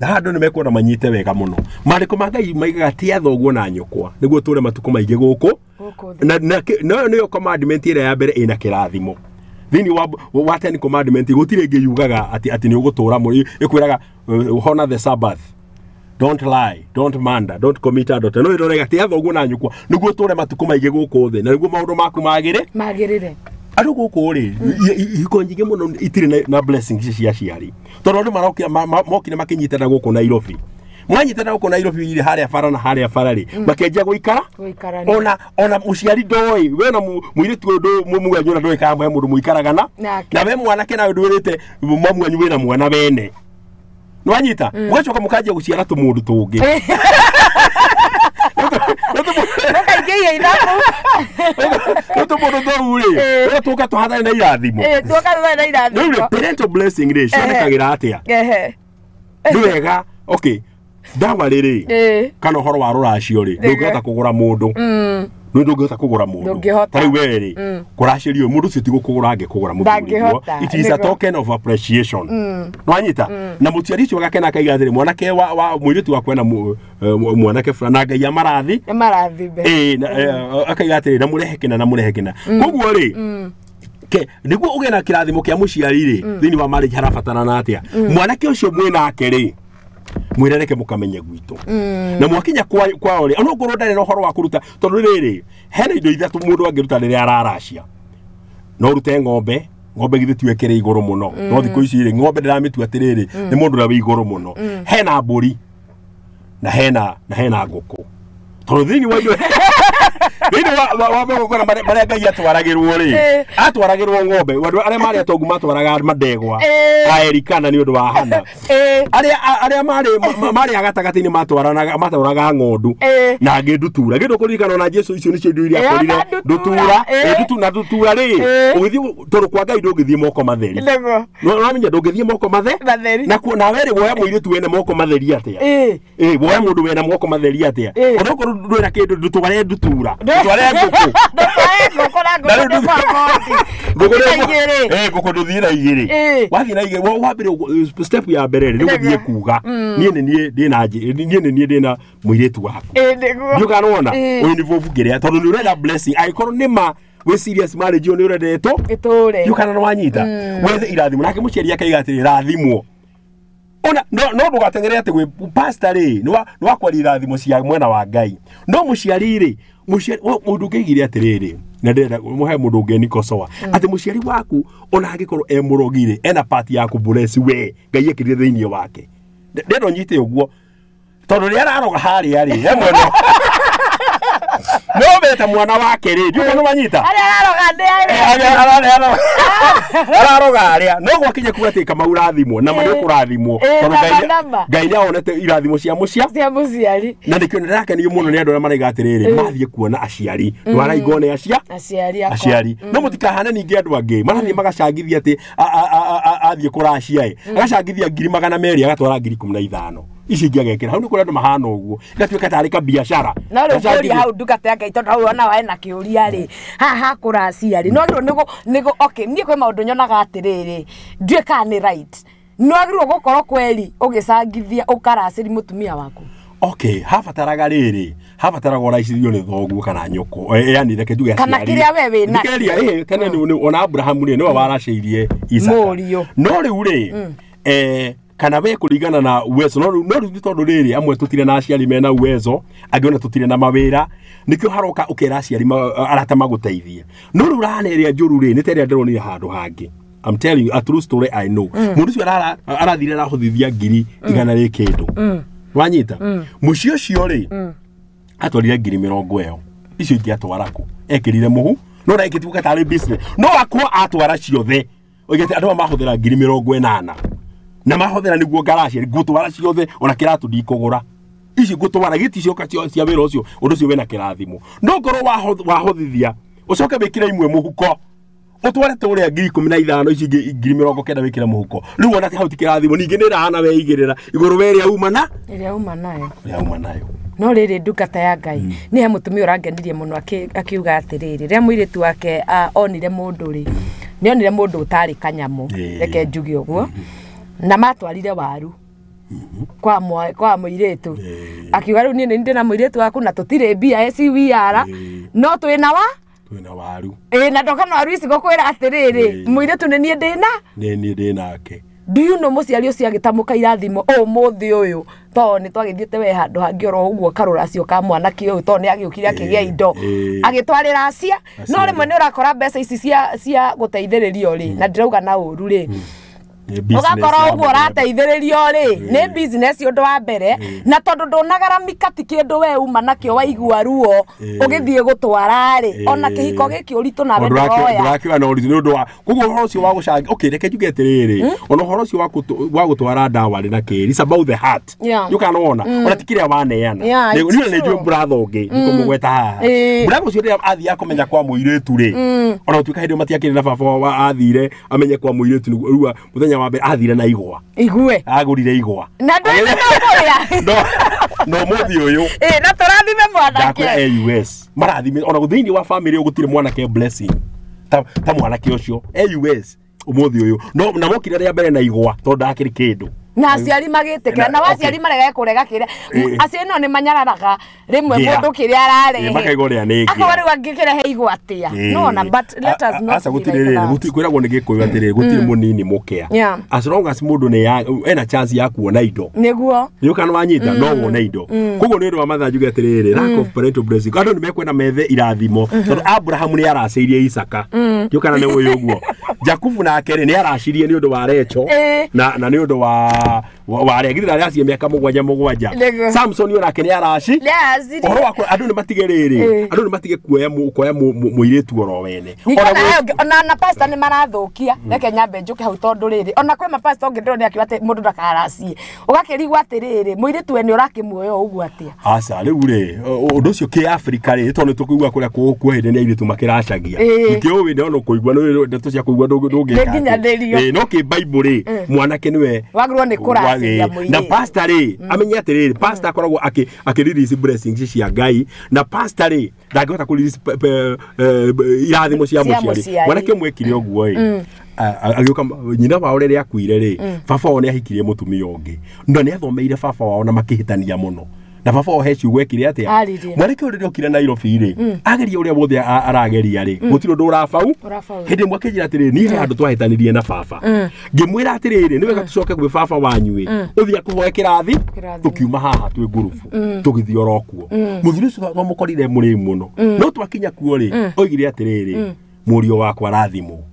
[SPEAKER 3] handu ni mekuona manyite wega muno mariko mangai maigaga tia thoguo na nyukwa niguo ture matuko maige guku na no commandment ira ya mbere ina kirathimo thini wa 10 commandment gutire ngiyugaga ati ni ugutura muri ikwiraga honor the Sabbath, don't lie, don't murder, don't commit adultery. No irorega tia thoguo na nyukwa niguo ture matuko maige guku thi na niguo maundu maku magirire adu guku ri ihiko nyingi muno itire na blessings cia ciari tondu andu marokia mokine makinyitana guku Nairobi mwanyitana guku Nairobi ile haria fara ri makenja guikara ona muciari ndoi we na muiritu ndu mumwanyu na ndoi kama mundu muikaraga na we mwanake na ndwirite mamwanyu we na mwana bene nwanyita mwachoka mukaje guciara tumundu tungi
[SPEAKER 2] Nokaigeia ithabu.
[SPEAKER 3] Mundo ndoruri. Tuka tuhathane na irathimo.
[SPEAKER 2] Tuka na irathimo.
[SPEAKER 3] No parental blessing ri cionekagira atia. Ndwega, okay. Dawa riri. Kana horo wa ruracio ri. Ndungihota kugura mundu. Ndungihota kugura mundu. Tari weri. Kuracirio mundu citi gukugura angikugura mundu. It is a token of appreciation. Nwanyita. Na mutiari cio gakena kaigathire mwanake wa mwiritu wakwe na mwanake fulana ngai amarathi. Akaigathire na murehekena. Koguo ri. Ke niguo ugena kirathimo kia muciari ri thini wa marriage harafatana na atia. Mwanake ucio mwinake ri mwirereke mukamenye gwitu na mwakinya kwa ori ono ngoro ndare no horo wa kuruta tondu riri hena indo ithatu mundu angiruta riri araracia no rute ngombe githituekere iguru muno no thiko ici ri ngombe ndiramitu atiriri ni mundu ra wi iguru muno hena mburi na hena nguku tondu thini wa indo Ndio wa gukora bare Ngai atwaragirwo ri atwaragirwo ng'ombe wandu aria mari atongu matwaraga madegwa aerikana ni undu wa hana aria mari agatagati ni matwaraga ng'ondu na ngindutura ngindu kuririkana na Jesu icio nicio ndu iria akorire ndutura ri ugithi toru kwa Ngai ndungithie moko matheri no amenya ndungithie moko matheri na were woya muiritu wene moko matheri atia woya mundu wena moko matheri atia onoko ndwena kindu ndutware ndutura ndutware nguku nduthie na igiri wathi na igiri wambire step ya mbere ni guthie kuga nie ndina muiritu waku ndio kanona uyu ni vovu geria tondu ni urenda blessing aikorwo nima we serious marriage ni urendeto ndio kana wanyita wethe irathimo nake muciari yake igatiri rathimo ona no ndugatengere ati gwe pastor ri ni wakwa irathimo cia mwena wa Ngai no muciari ri mundu ngigire atiriri na ndenda muhe mundu ngeni kosoa ati muciari waku ona angikorwo emurogire ena part yaku bless we Ngai ekirire thiini wake ndendo nyite uguo tondu ri araroga hari ari mwena no beta mwana wake ri ndio kana wanyita araroga aria no gwakinye kuga ati kama urathimo na mari kurathimo tondu Ngai ni aonete irathimo cia muciari na ndikio ndirake ni muno ni andu maraiga atiriri mathie kuona aciari ndwara igone aciari no mutikahane ningi andu angi marathie magacangithia ati athie kuraciae agacangithia 200,000 agatwara 15,000 ici ngagekera hau ni kuri andu mahana uguo igatuika tarika biashara
[SPEAKER 2] no ri hau ndukate ya Ngai tondu hau ona wae na kiuria ri haha kuraciari no nigo okay nie kwe maundu nyonaga atiriri ndweka ni right no agirwo gukorwo kweri ugicangithia ukaraciri mutumia waku
[SPEAKER 3] okay hafataraga riri hafataraga oraicirio ni thoguo kana nyoko yani reke nduge
[SPEAKER 2] kana kiria wewe na
[SPEAKER 3] kiria kana ni ona Abraham ni wa waraceirie Isaka no riu ri kana we kuringana na uwezo no tondu riri amwe tutire na aciari mena uwezo angiona tutire na mawira nikio haroka ukera aciari arata maguteithia no ruraneria njuru ri ni teria ndironi handu hangi I'm telling you a true story I know mundu cio arathire na huthithia 100 kindu wanyita mucio cio ri atwarire 70,000 icio ingi atwaraku ekirire muhu no na ikituka tari business no akwa atwara ciothe ogete andu mahuthira 80,000 na mahothera niguo garacia gutwara ciothe ona kiratu ndikugura ici gutwara giti cio cia wira ucio undu cio wena kirathimo no ngorwo wahothithia ucoke wikira imwe muhuko utware turia 15,000 ici 90,000 wikira muhuko riu ona hau tikirathimo ningi ni rahana we igirira iguru we ria uma nayo no riri ndukata ya Ngai ni he mutumia urangenirie muno akiuga atiriri ria muiritu wake onire mundu ri ni onire mundu utari kanyamu reke njugi uguo na matwarire waru kwa muiritu akiuga riu ni ndina muiritu waku na tutire mbia SVR no twina waru na ndokana waru ici gukwira atiriri muiritu ni nie ndinake do you know muciari ucio agitamuka irathimo muthi uyu to ni twagithiete we handu hangi oro uguo karuracio ka mwana kiu to ni agiukire akigia indo agitwarira acia no rimwe ni urakora mbeca ici cia guteithiririo ri na ndirauga na uru ri ugakora uguo rateithiririo ri ni business undu wa mbere na tondu ndunagaramika ti kindu we uma nakio waigua ruo ugithie gutwara ri ona kihiko giki uritu na wendo oya ndurakiwa na uritu nundu wa kuguo horo cio wa gucangi okay reke njuge atiriri ona horo cio wa gutwara ndawa ri na kiri it's about the heart you can ona ona tikiria waneana ni ndio brother ungi nikumugweta haha brother ucio ria athi akomenya kwa muiritu ri ona utuika hindi matiakire na baba wa athire amenye kwa muiritu ruwa muthenya wa mbere athire na igwa igue agurire igwa na no muthi uyu na turathime mwanake US marathime ona guthini wa family ugutire mwanake blessing ta mwanake ucio US umuthi uyu no na mokire ria mbere na igwa tondu akiri kindu na aciari magitikira na waciari marega kurega kire aciari no ni manyararaga rimwe mundu kiria ararehe makaigoria niki akawari wangikira he igwa atia no na but let us not asa gutirire kwiragwo ni gikuyu atire gutire munini mukea as long as mundu ni ena chance ya kuona indo niguo yukana wanyita no wona indo kugo ni ndo wa mathanju atirire lack of parental blessing andu ni mekwenda methe irathimo tondu Abraham ni araceirie Isaka yukana ni uyu guo Jakubu na akere ni arashirie ni undu wa Recho na ni undu wa regithira ya cie miaka mugwanja Samson yo nake ni arashi oro wako andu ni matige riri andu ni matige kuoya muiretu oro wene
[SPEAKER 2] ona na pastor ni marathukia reke nyambe njuke hau tondu riri ona kwe ma pastor ngindiro ni akiwa mundu ndakaracie ugakirigwa atiriri muiretu we ni urakimuoya uguo atia
[SPEAKER 3] asa riu ri undu ucio ki Africa ri tondu tukuigua kuria kuhinde ni airetu makiracagia ikio we no kuigua no ndeto cia kuigua ndungika no ki Bible ri mwanake niwe
[SPEAKER 2] wagirwo ni kuracia muiretu
[SPEAKER 3] na pastor ri amenye atiriri pastor akoragwo akirelease blessings cia Ngai na pastor ri ndangihota ku release irathimo cia muciari mwanake mwekire uguo agioka nyina wao rere akuire ri baba wao ni ahikirie mutumia ungi ndo ni athomeire baba wao na makihitania muno na baba wao heci gwekire atia mwanake urire okire Nairobi ri ageria uria wothe arageria ri gutiro ndura bau hindi mwakejira atiriri ni andu twahitanirie na baba ngimwira atiriri ni wega tucoke gwe baba wanyui uthia kuhoya kirathi tukiuma haha twi ngurubu tugithio orokuo muthuri ucio bamukorire muri muno no twakinya kuo ri oigire atiriri murio wakwa rathimo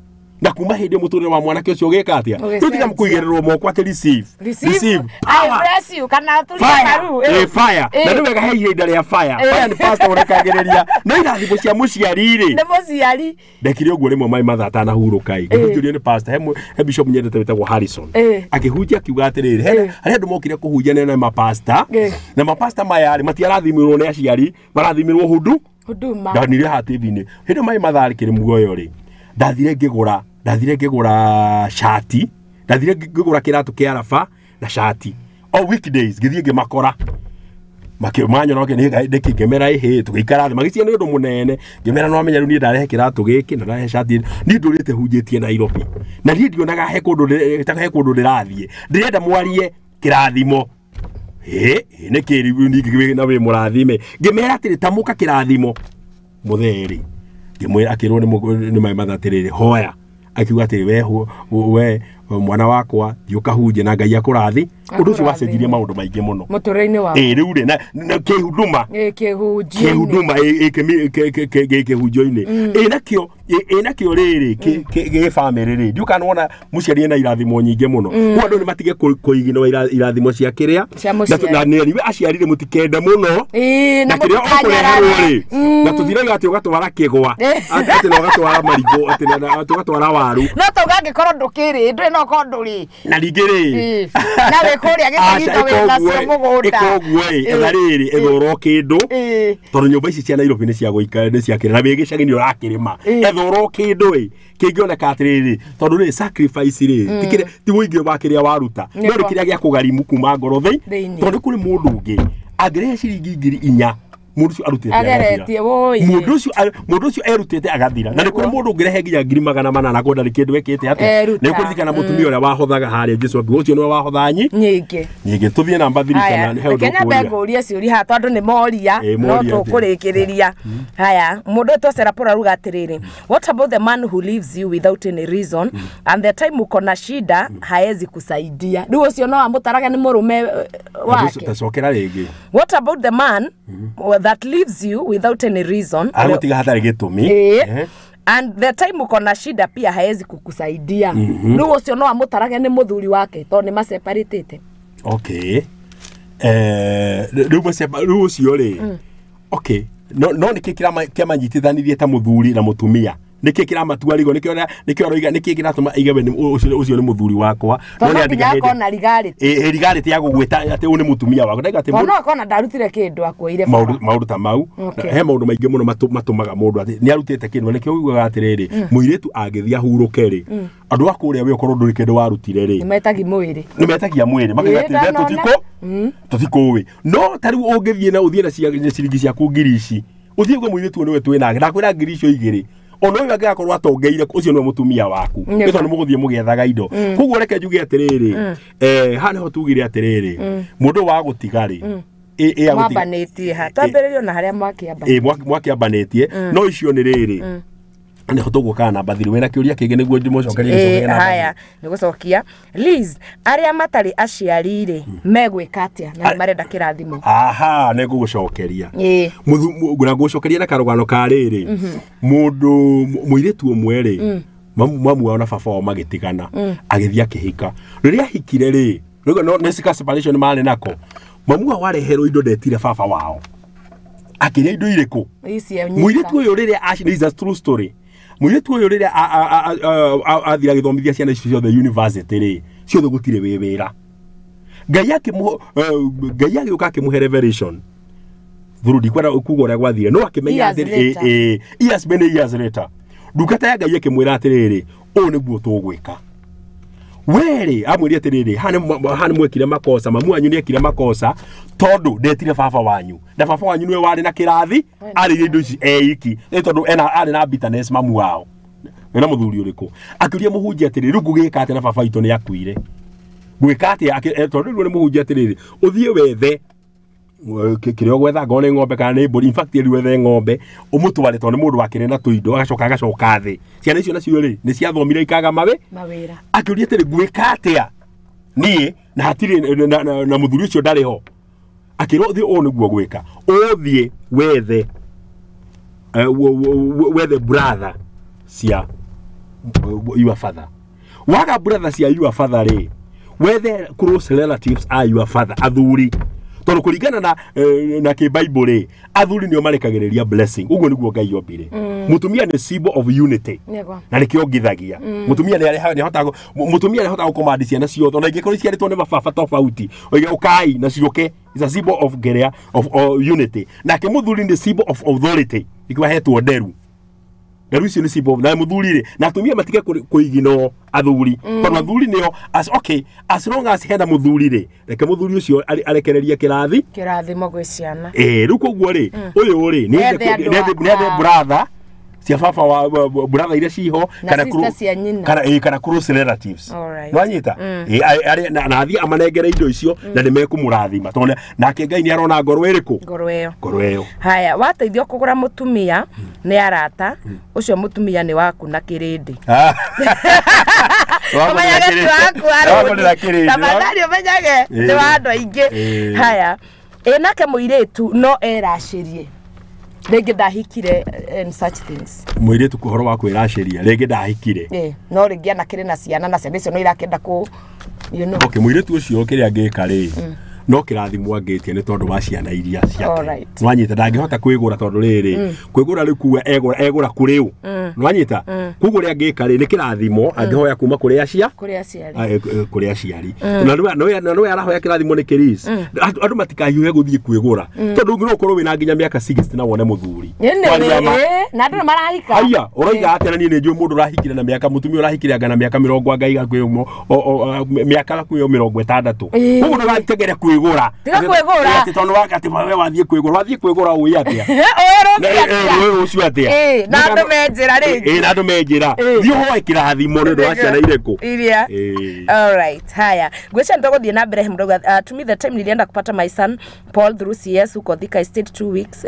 [SPEAKER 3] na kuma hindi muturire wa mwanake ucio gika atia tutika mkuigererwo moko ati receive
[SPEAKER 2] I bless you kana tuli karu
[SPEAKER 3] fire na ndu wega heire ndare ya fire ni pastor urekagereria no irathimo cia muciari ri
[SPEAKER 2] ne muciari
[SPEAKER 3] ndekire uguo rimwe mai mathata na hurukai ngiturio ni pastor he bishop nyendete wetagwo Harrison akihunjia kiuga atiriri hari andu mokire kuhunjia na mapastor na mapastor mayari matiarathimirwo ni aciari marathimirwo huduma ndanire ha TV-ini hindi mai mathari kiri muoyo ri ndathire ngigura shati ndathire ngigura kiratu kia arafa na shati all weekdays githie ngimakora Nyoroge ni ndeki ngemera ihe tugikara magicia ni undu munene ngemera no amenya ni ndarehe kiratu giki na ndarehe shati ni ndurite hunjitie Nairobi na ni ndionaga he kundu ndirathie ndirenda mwarie kirathimo ni kiri ni na we murathime ngemera atiri tamuka kirathimo mutheri ngimwira akirwo ni mai mathatiriri hoya akiuga atiri we mwana wakwa thiukahunje na Ngai akurathi undu ucio wacenjirie maundu maingi muno
[SPEAKER 2] muturire-ini wa
[SPEAKER 3] riu ri na kihuduma kihunjo-ini nakio riri ki family ri ndiuka nona muciari na irathimo nyingi muno andu ni matige kuigino irathimo cia kiria na ni aciarire mutikenda muno na kiria okureherwo ri na tuthiraga ati ugatwara kigwa ati no ugatwara marigo ati na tugatwara waru
[SPEAKER 2] no tugangikorwo ndukiri ndwe no konduri
[SPEAKER 3] na rigiri
[SPEAKER 2] na we kuria gicigito we na cio mugunda
[SPEAKER 3] ikogwe ethariri ethoro kindu tondu nyumba ici cia Nairobi ni cia guikara ni cia kire na wigicagi ni urakirima ethoro kindu kingioneka atiriri tondu ri sacrifice ri tikire ti wuingire wa kiria waruta no ri kiria gia kugarimu kuma ngoro tondu kuri mundu ungi angirehe ciringi 4,000 mundu ucio arutite
[SPEAKER 2] ageretie woi
[SPEAKER 3] mundu ucio erutite agathira na ni kuri mundu ngirehe nginya 800 na gonda rikindu wekite ati ni kurithikana mutumia uria wahothaga haria Jesu akiuga ucio ni wahotha nyingi tuthie namba 3 kana he undu
[SPEAKER 2] Kenya benguria ciuri ha tondu ni moria no tukurikiria haya mundu twacera pora ruga atiriri what about the man who leaves you without any reason and the time ukona shida haezi kusaidia riu ucio no amutaraga ni murume wake
[SPEAKER 3] tacokera ringi
[SPEAKER 2] what about the man that leaves you without any reason
[SPEAKER 3] agutiga hatari gitumi
[SPEAKER 2] and the time ukona shida pia haezi kukusaidia riu ucio no amutarage ni muthuri wake to ni maseparatete
[SPEAKER 3] okay riu ucio ri okay no nikikira kiamanyitithanirie ta muthuri na mutumia nikikira matuarigo nikio roiga nikikira tuma igabe ucio ni muthuri wakwa
[SPEAKER 2] no ni andiga kona
[SPEAKER 3] rigarity ya gugwita ati uni mutumia wako ndaiga ati
[SPEAKER 2] no kona ndarutire kindu akuire
[SPEAKER 3] maundu ta mau he maundu maingi muno matumaga mundu ati ni arutite kindu nikio ugaga atiriri muiretu agithia huruke ri andu akuria we ukorwo nduri kindu warutire ri ni metagia mwiri makagati tutiko no tariu ungithie na uthie na ciringi cia kungirici uthie gwe muiretu niwe twinage ndakwira ngirici igiri ono we agakorwo atongeire ucio no mutumia waku gito ni muguthie mugethaga indo kuguo reke njuge atiriri hane ho tugire atiriri mundu wa gutigari
[SPEAKER 2] mwabanetie ha tambiririo na haria
[SPEAKER 3] mwakiambanetie no icio ni riri ni hotuguka namba 3 wena kiuria kingi niguo ndimocokerie
[SPEAKER 2] haya nigucokia Liz aria matari aciarire megwika atia na marenda kirathimo
[SPEAKER 3] aha nigugucokeria nguna gucokeria na karugano ka riri mundu muiretu umwe ri mamu wao na baba wao magitigana agithia kihika riria hikire ri no nesika separation male nako mamu wao arehero indo ndetire baba wao akiria indo iriko muiretu uyu riria actually is a true story muiretu uyu riria athira githomithia ciana icio the university ri ciothe gutire wira Ngai yake ukakimuhe revelation thurudi kwara ukugora gwathire no akimenya athiri years many years later ndukata ya Ngai akimwira atiriri o niguo tugwika weri amwiri atiriri hane mwekire makosa mamu anyu niekire makosa tondu ndetire baba wanyu na baba wanyu niwe wari na kirathi ari indo ici eiki tondu ari na bitterness mamu wao na muthuri uriku akiria muhunjia atiriri ngugika ate na baba itu ni akuire gwika ate tondu ni muhunjia atiriri uthie wethe kirio gwetha ngone ng'ombe kana ni mburi in fact eri wethe ng'ombe umutware tondu mundu wakire na tuindo agacoka thi ciana icio nacio ri ni ciathomire ikaga mawira akiuria tiri gwika atia nie na hatiri na muthuri ucio ndari ho akiro thi o niguo gwika uthie wethe brother cia your father waga brother cia your father ri wethe close relatives are your father athuri tondu kuringana na ke Bible ri athuri nio marekagiriria blessing uguo niguo Ngai yombire mutumia ni symbol of unity na nikio ngithagia mutumia ni hota gukomandi ciana ciothe ona ingikoro ciaritwo ni baba tofauti oige ukai na ciuke is a symbol of geria of unity na ke muthuri ni symbol of authority ikiwa hetwo nderu icio ni symbol na muthuri ri na atumia matige kuigino athuri tondu athuri nio as long as hena muthuri ri reke muthuri ucio arekereria kirathi
[SPEAKER 2] mogwe ciana
[SPEAKER 3] riu koguo ri uyu ri ni brother cia baba wa brother iria ciho kana close relatives nwanyita na athia amanengere indo icio na ni mekumurathima tondu nake Ngai ni arona ngoro iriku ngoro iyo
[SPEAKER 2] haya wateithio kugura mutumia ni arata ucio mutumia ni waku na kirindi tafadhali umenyage ni wandu aingi haya enake muiretu no eracirie rege ndahikire and such things
[SPEAKER 3] muiretu kuhoro wa kwiraciria rege ndahikire
[SPEAKER 2] no rege anakire na ciana na ciana icio no irakenda ku
[SPEAKER 3] muiretu ucio kiria ngika ri no kirathimwo angitie ni tondu wa ciana iria ciake nwanyita ndangihota kwigura tondu riri kwigura ri kuwa egura kuriu nwanyita kugura ngika ri ni kirathimo angihoya kuma kuri aciari na no arahoya kirathimo ni kiris andu matikahiuhe guthie kwigura tondu ngiro korwo wina nginya miaka 60 na wone muthuri
[SPEAKER 2] na andu marahika
[SPEAKER 3] haya uroiga atena ni njui mundu rahikire na miaka mutumia urahikire anga na miaka 20 Ngai gakwimo miaka 60 kugu no gategere kwigura tondu wakati we wathie kwigura uyi atia ucio atia
[SPEAKER 2] na andu menjira ri
[SPEAKER 3] na andu menjira thio hoya kirathimo ni ndo aciana ireku
[SPEAKER 2] iria all right haya gwecha ndogothie na mbere mdogo to me the time nilienda kupata my son Paul through CS huko Thika State 2 weeks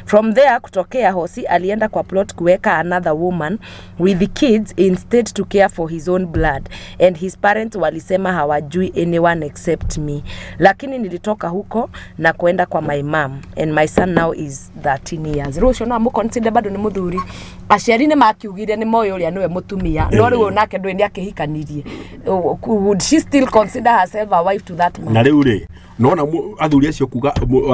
[SPEAKER 2] from there kutokea hosi alienda kwa plot kuweka another woman with the kids instead to care for his own blood and his parents walisema hawajui anyone except me lakini nilitoka huko na kwenda kwa my mom and my son now is 13 years rusho no amu consider bado ni muthuri aciari ni makiugire ni moyo uria niwe mutumia no riu nake ndwe ni akihikanirie would she still consider herself a wife to that man
[SPEAKER 3] na riu ri nona athuri acio kuga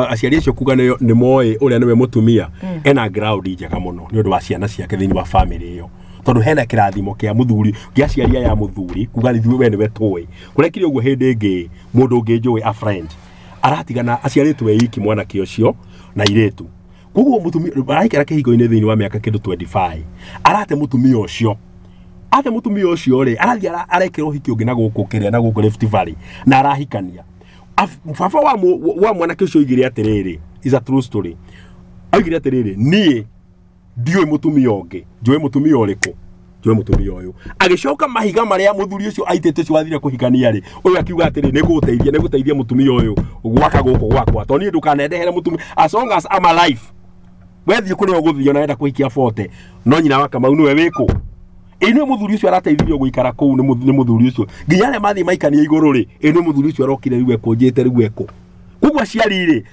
[SPEAKER 3] aciari acio kuga ni moyo uria niwe mutumia ena ground njega muno ni undu wa ciana ciake thini wa family iyo tondu hena kirathimo kia muthuri kia ciaria ya muthuri kuga ni we niwe toy kurekire uguo hindi ingi mundu ungi njui a friend aratigana aciaritwe iki mwana kio cio na iretu kuguo mutumia araikara kihigo-ini thini wa miaka kindu 25 arate mutumia ucio ri arathia arekera uhiki ungi na gukukeria na guku Rift Valley na arahikania baba wa mwana kio cio igire atiriri is a true story aigire atiriri nie ndiwe mutumia ungi njui mutumia uriku njui mutumia uyu agicoka mahiga maria muthuri ucio aitete cio athire kuhikania ri uyu akiuga atiri niguteithia mutumia uyu gwaka guku gwakwa toni ndukanendehere mutumia as long as I'm alive wethi kuri oguthio naenda kuhikia 40 no nyina waka mau niwe wiku ino muthuri ucio arateithirio guikara kuu ni muthuri ucio nginya ale mathi maikania iguru ri ino muthuri ucio arokire riwe kunjite riwe ku kugwa ciari ri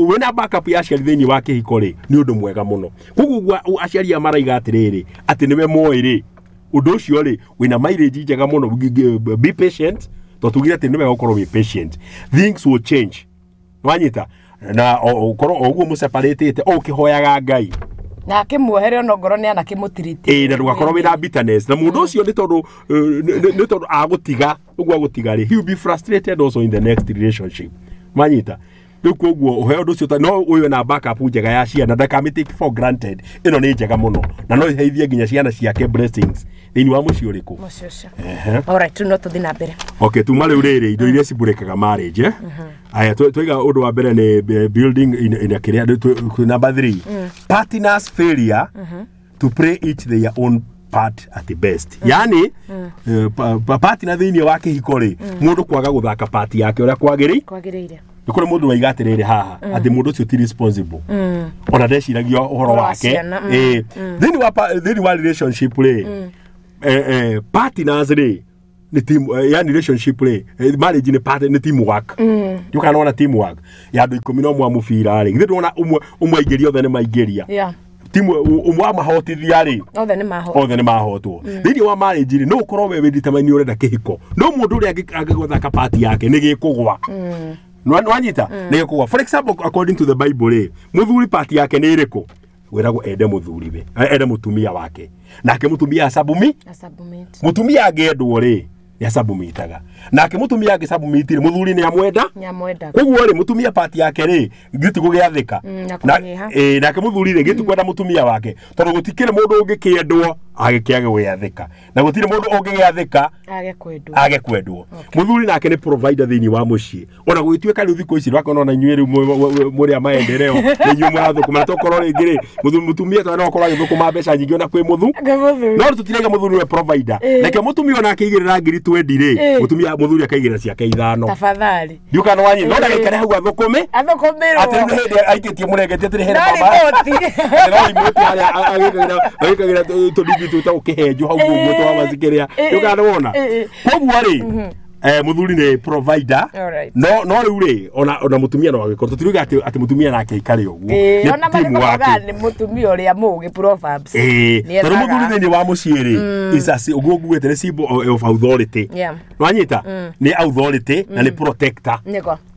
[SPEAKER 3] wena backup ya ciari thini wa kihiko ri ni undu mwega muno kugwa aciari amaraiga atiriri ati niwe moi ri undu ucio ri wina mileage njega muno be patient to tugire ati niwe ukorwo be patient things will change wanyita na ukorwo oguo mu separate o kihoyaga Ngai
[SPEAKER 2] na kimuohere no ngoro ni ana kimutirite
[SPEAKER 3] na ndugakorwo wina bitterness na mundu ucio ni tondu agutiga uguo agutiga ri he will be frustrated also in the next relationship manyita Koguo uheo ndu cio no uyu na backup njega ya ciana ndakamĩtake for granted ino ni njega muno na no iheithie nginya ciana ciake blessings thini wa mucio riku
[SPEAKER 2] mucio alright no tuthi na mbere
[SPEAKER 3] okay tuma riu riri indo iria ciburekaga marriage aya twiga undu wa mbere ni building in a career number 3 partners failure to play each their own part at the best yani partner thini wa kihiko ri mundu kwaga guthaka part yake uria kwagiriire Nikore mundu waigatirire haha ati mundu cio ti responsible ona ndeciragia uhoro wake thini wa relationship ri partners ri ni team yani relationship ri marriage ni part ni teamwork you can ona teamwork ya andu 11 amufira ri ngithi ndona umwe igeria othe ni maigeria timu umwa mahotithia ri othe ni mahotwo thini wa marriage ri no ukorwo we determine urenda kihiko no mundu uri angigotha part yake ni gikugwa Nwanyita nigekuwa for example according to the Bible muthuri part yake ni iriku wirago ende muthuri we ende mutumia wake nake mutumia asabumi mutumia agendwo ri yasabumitaga nake mutumia agisabumithire muthuri ni amwenda koguo ri mutumia part yake ri gitu gugiathika nake muthuri ri gitu kwenda mutumia wake tondu gutikire mundu ungikiendwo agikiage guyathika na gutire mundu ungigiathika agekwendwo muthuri nake ni provider thini wa mucii ona gwituika riu thiko ici rwako na nyweru muri amaendereo ni nyumu rathu kuma tokoro ringi ri mutumia twana okoro agithukuma mbeca nyingi ona kwi muthu no tutirega muthuri we provider nake mutumia ona akigirira ngiri 20 ri mutumia muthuri akaigirira ciake 5 tafadhali yukana wanyi no ndagikare hau athukumirwo ati ndi aikitie murengetie atiri hera baba no imoti agikagira tudigi tuta ukihenjo hau guo twabazikiria yukana wona koguo ri muthuri ni provider no riu ri ona mutumia no agikora tutiriga ati mutumia nake ikare uguo
[SPEAKER 2] ni timu wake ni mutumia uria mugi proverbs
[SPEAKER 3] toro muthuri ni wa muciiri isasi uguo guete ni symbol of authority nwanyita ni authority na ni protector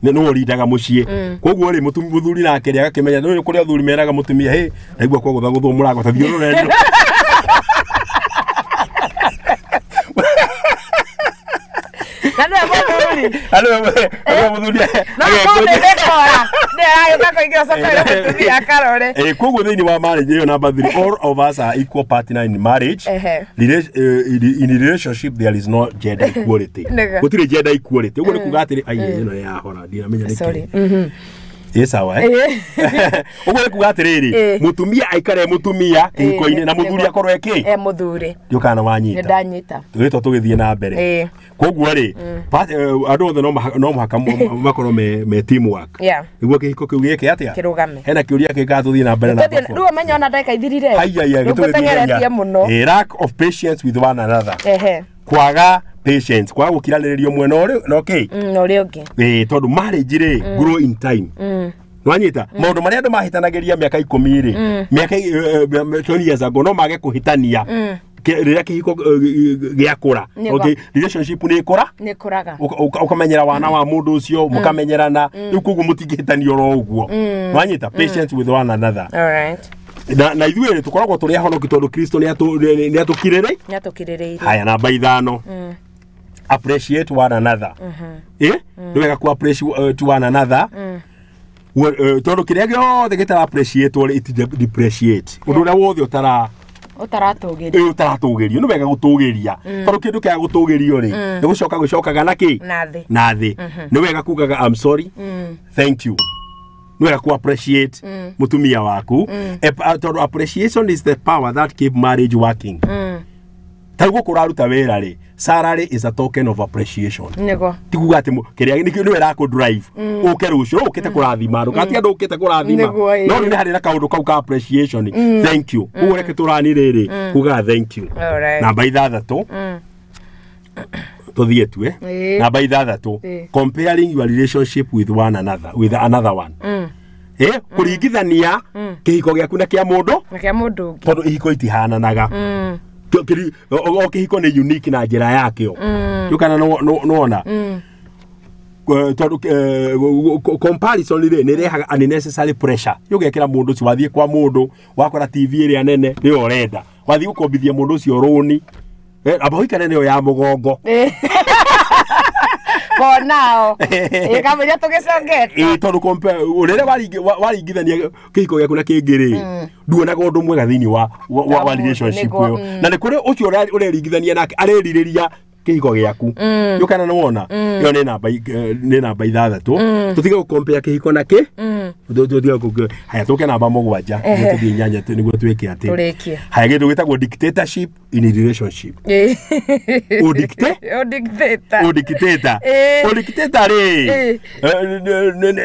[SPEAKER 3] no rindaga mucii koguo ri muthuri nake ri agakimenya no kuri athuri meraga mutumia he naigua kwa gutha guthumura gutathio rurendo Hello, muthuri. Koguo thini wa marriage yo number 3 all of us are equal partner in marriage. In relationship there is no gender equality. Gutire gender equality. Uguo ni kuga atiri ai ino ya hora ndira menya niki. Sorry. Yes awa uguo ni kuga atiriri mutumia aikare mutumia iko-ini na muthuri akorwo eki muthuri yukana wanyita ndanyita twito tugithie na mbere koguo ri andu othe no muhaka makorwo me teamwork niguo kihiko kiu gike atia kirugame hena kiuria kingatuthie na mbere na ndu amenya ona ndeka ithirire aiya gitugeria muno lack of patience with one another kwaga patience kwa gukiranirio mwena uri no okay no ri ungi tondu marriage ri grow in time nwanyita maundu maria andu mahitanagiria miaka 10 ri miaka 20 years ago no mage kuhitania riria kihiko giakura okay relationship ni ikuraga ukamenyera wana wa mundu ucio mukamenyerana riu kugu mutingihitania ro uguo nwanyita patience with one another all right na ithuĩ tukoragwo turi ahonoki tondu Kristo ni atukirire haya namba 5 appreciate one another ni wega ku appreciate one another tondu kiria giothe gitara appreciate or it depreciate undu uria wothe utaratugirio ni wega gutugiria tondu kindu kia gutugirio ri ni gucokaga naki nathi ni wega kugaga I'm sorry thank you ni wega ku appreciate mutumia waku tondu appreciation is the power that keep marriage working taguo kuraruta wera ri salary is a token of appreciation nego tikuga ati kiria ni wera ku drive uke rucio ukite kurathima ngati andu ukite kurathima no ni hari na kaundu kau ka appreciation thank you ureke turani riri kuga thank you namba 6 tuthie tu namba 6 comparing your relationship with another one kuringithania kihiko giaku na kia mundu tondu ihiko itihananaga o kihiko ni unique na njira yakio yukana no ona comparison ni rehaga unnecessary pressure yugekira mundu ci wathie kwa mundu wakora TV iri nene ni orenda wathie gukombithia mundu cio roni aboikane ni ya mugongo
[SPEAKER 2] for now ikamenya tugisongete
[SPEAKER 3] tondu compare urere waringithania kihiko gyaku na kingiri nduonaga undu mwega thini wa relationship yo na ni kuri ucio ureringithania nake areririria kihiko gyaku yukana no wona yo ni namba ithathatu tutige ku compare kihiko na ki tutige ku haya tuke namba mugwanja tuthie nyanya niguo twike ati haya gindu gitagwo dictatorship in relationship o dictator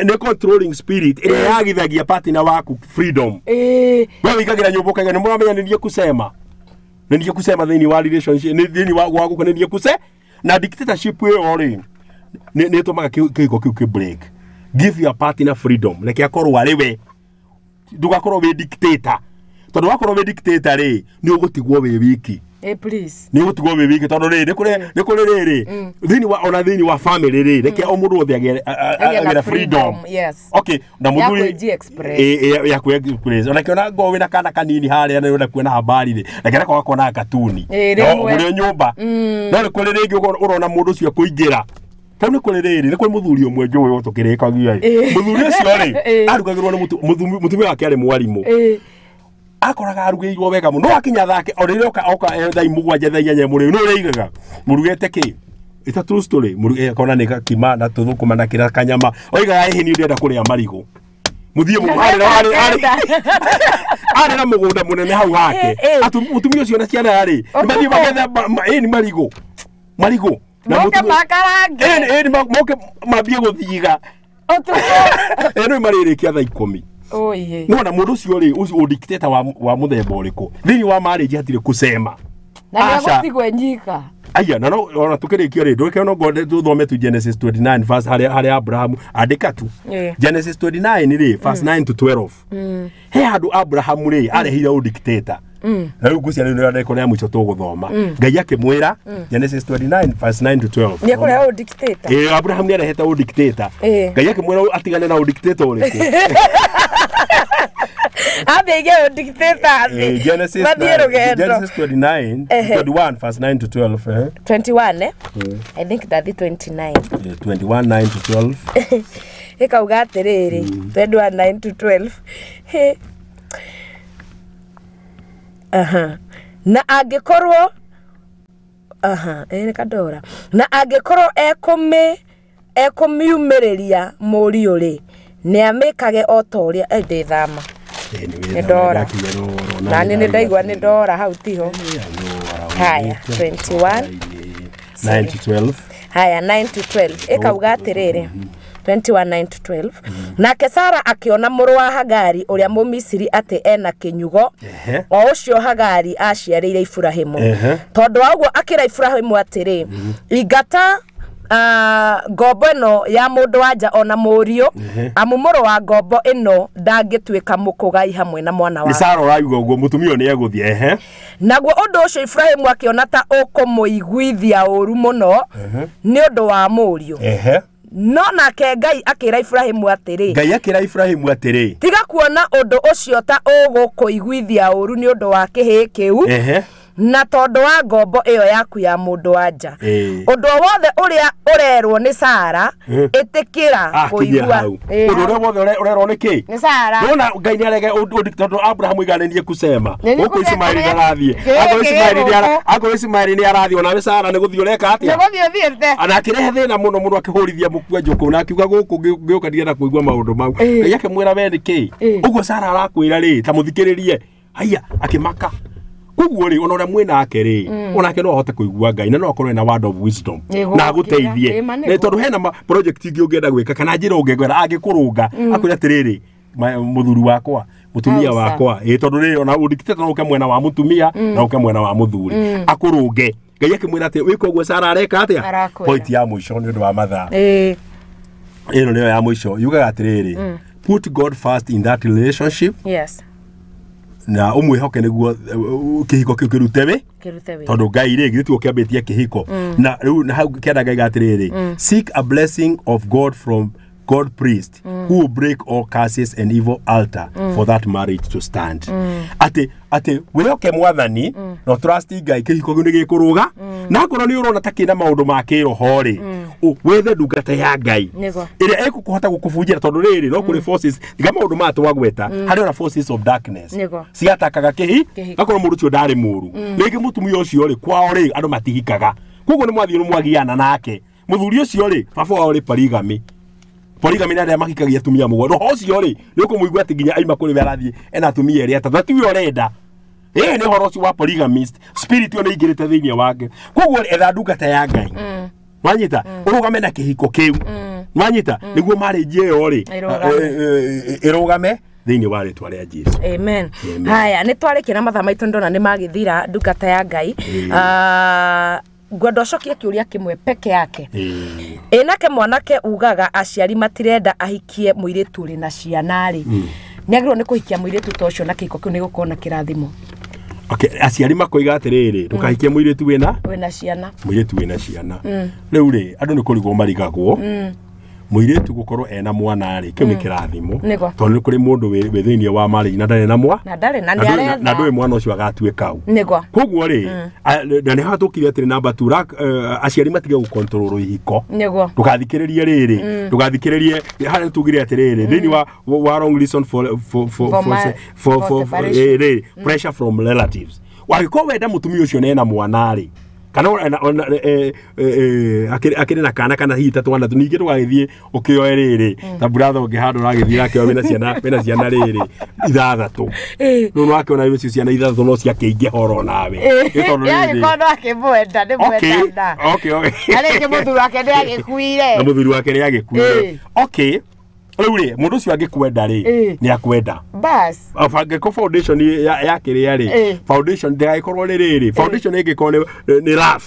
[SPEAKER 3] ne controlling spirit ile yagithagia partner waku freedom wewe ikagira nyumba kaga ni muramenya ndiye kusema ndiye kusema thini wa relationship thini wa gwaku ndiye kuse na dictatorship we ori ne tomaga kiko break give your partner freedom like akorwo ariwe ndugakorwo we dictator tondu wakorwo we dictator ri ni ugutigwo we wiki
[SPEAKER 2] please
[SPEAKER 3] ni ugutigwo we wiki tondu ri ni kuri riri thini wa ona thini wa family ri like o mundu othe agera freedom
[SPEAKER 2] yes
[SPEAKER 3] okay na mundu ya ku express ona kiona go wina kana kanini haria na kuona habari ri like ko akona katuni muri nyumba no ni kuri ringi urona mundu cio kuingira Tamu ni kwerere, ni kwa muthuri omwe njowe otokerekagia. Muthuri ucio ri, arugagirwo ni mutumia wake ari mwarimu. Akoraga arugirwo wega muno akinya thake, orire oka thai mugwanja thai nya muri no reigaga. Murugete ki? It's a true story. Muruge kona ni kima na tuthukuma na kira kanyama. Oiga hihi ni ndenda kuria marigo. Muthie mu ari na mugunda munene hau hake. Mutumia ucio na ciana ri, nimathie magetha ni marigo. Marigo.
[SPEAKER 2] Moke makarange.
[SPEAKER 3] Moke mambie guthiga. Eno maririkia thaa 10.
[SPEAKER 2] Oye.
[SPEAKER 3] Nona mundu ucio ri o dictator wa muthemba uriku. Thini wa marriage hatire kusema.
[SPEAKER 2] Na ni gutigwe nyika.
[SPEAKER 3] Aya na no ona tukirikia ri ndoke no God thome tu Genesis 29 verse hari Abraham andika tu. Genesis 29 ri verse 9 to 12. He handu Abraham ri arehire o dictator. Na rĩu ngucia nĩ ndeko ya mũico tũgũthoma Ngai akĩmwĩra Genesis 29 verse 9 to 12
[SPEAKER 2] nĩ akũreha o dictator
[SPEAKER 3] Abraham nĩ arehete o dictator Ngai akĩmwĩra atigane na o dictator ũrĩkũ
[SPEAKER 2] abege o dictator
[SPEAKER 3] Genesis 29 21 verse 9 to 12
[SPEAKER 2] 21 I think that is 29
[SPEAKER 3] 21 9 to 12
[SPEAKER 2] ikauga atiriri 21 9 to 12 na angikorwo kadora na angikorwo ekumiumiriria muri uri ni amikage otoria ndithama ndora na ni ndaigwa ni ndora hau tiho haya 21
[SPEAKER 3] 9 to 12
[SPEAKER 2] haya 9 to 12 ikauga atiriri 21 9 to 12 nake Sara akiona muru wa Hagari uria mumisiri ati ena kinyugo o ucio Hagari aciarire Ibrahimu tondu waguo akira Ibrahimu atiri igata ngombo ino ya mundu wanja ona murio amumuru wa ngombo ino ndangitwika mukugai hamwe na mwana wa
[SPEAKER 3] ni Sara rayuga uguo mutumio ni eguthie
[SPEAKER 2] naguo undu ucio Ibrahimu akiona ta ukumuiguithia uru muno ni undu wa murio no nake Ngai akira Ibrahimu atiri tiga kuona undu ucio ta ugukuiguithia uru ni undu wa kihi kiu na tondu wa ngombo iyo yaku ya mundu wanja undu wothe uria urerwo ni Sara itikira kuigua
[SPEAKER 3] undu wothe urerwo ni ki
[SPEAKER 2] ni Sara
[SPEAKER 3] nona Ngai ni arege tondu Abraham iganenie kusema uko Ismaili arathie ako Ismaili ni arathie ona we Sara ni guthio reka atia
[SPEAKER 2] ni guthio thiete
[SPEAKER 3] ana akirehe thina muno akihurithia mukua njoko na akiuga guku ngioka ndienda kuigua maundu mau Ngai akimwira we ni ki ugo Sara arakwira ri ta muthikiririe haya akimaka kuguo ri ona ura mwena ake ri onake no ahote kuigua Ngai na no akorwo na word of wisdom na aguteithie ne tondu hena project ingi ungienda gwika kana njira ungegwera angikurunga akwira atiriri muthuri wakwa mutumia wakwa tondu ri ona udikitete no ukemwena wa mutumia na ukemwena wa muthuri akurunge Ngai akimwira ati wiko guo Sara areka atia point ya muico ni undu wa mathaa ino niyo ya muico yugaga atiriri put God first in that relationship
[SPEAKER 2] yes
[SPEAKER 3] na umwihoke niguo kihiko kirutewe tondu Ngai ri gitwo kiambitie kihiko na riu na hau kienda Ngai gatiriri seek a blessing of God from God priest who will break all curses and evil altar for that marriage to stand. Ate wihoke mwathani no trust Ngai kihiko ni gikuruga na ngoro ni urona takina maundu ma kiroho ri wethe ndungata ya Ngai ire ekukuhota gukubunjira tondu riri no kuri forces tiga maundu matu wagweta hari ona forces of darkness ciatakaga kihi akoro mundu cio ndari muru rigi mutumia ucio ri kwao ri andu matigikaga koguo ni mwathie mwagiana nake muthuri ucio ri baba wao ri polygamy na ndia makikagia tumia mugo no ucio ri ni ukumuigua ati ginya aima kuri werathie ena tumia eri ata thati urenda ni horo ucio wa polygamist spirit yo ni ingirite thiini wake koguo etha ndungata ya Ngai mwanyita urugame na kihiko kiu mwanyita niguo marriage yo ri irugame thiini wa ritwa ria Jesu.
[SPEAKER 2] Amen. Haya ni twarekera mathaa maitu ndona ni magithira ndungata ya Ngai ngwenda cokie kiuria kimwe peke yake enake mwanake ugaga aciari matirenda ahikie muiritu ri na ciana ri niagirwo ni kuhikia muiritu tocio na kiko kiu ni gukona kirathimo.
[SPEAKER 3] Okay, aciari makoiga atiriri ndukahikie muiritu wina
[SPEAKER 2] ciana
[SPEAKER 3] muiritu wina ciana riu ri andu ni kurigwo marigagwo muiritu gukorwo ena mwana ri kiu ni kirathimo tondu ni kuri mundu we thiini wa mari na ndare na mwa na ndui mwana ucio agatuika u koguo ri na ni hatukire atiri number 2 aciari matige gukontrol ihiko ndukathikiririe riri ndukathikiririe hari tugire atiriri thiini wa wrong reason for pressure from relatives wagiko wenda mutumia ucio nena mwana ri kana akiri na kana hita twana tuningi tugagithie ukioe riri ta brother ungihandu ragithie akio wina ciana riri ithathatu no no akiona icio ciana ithathatu no cia kiingi horo nawe
[SPEAKER 2] gitondu riri kono akimwenda ni mwenda
[SPEAKER 3] okay
[SPEAKER 2] ale ke muthuru wake ndi agikuire
[SPEAKER 3] na muthuru wake ni agikuire okay Uri mundu cio agikwenda ri ni akwenda bas afangeko foundation ya kiria ri foundation ndaikorwo riri foundation igikorwo ni rough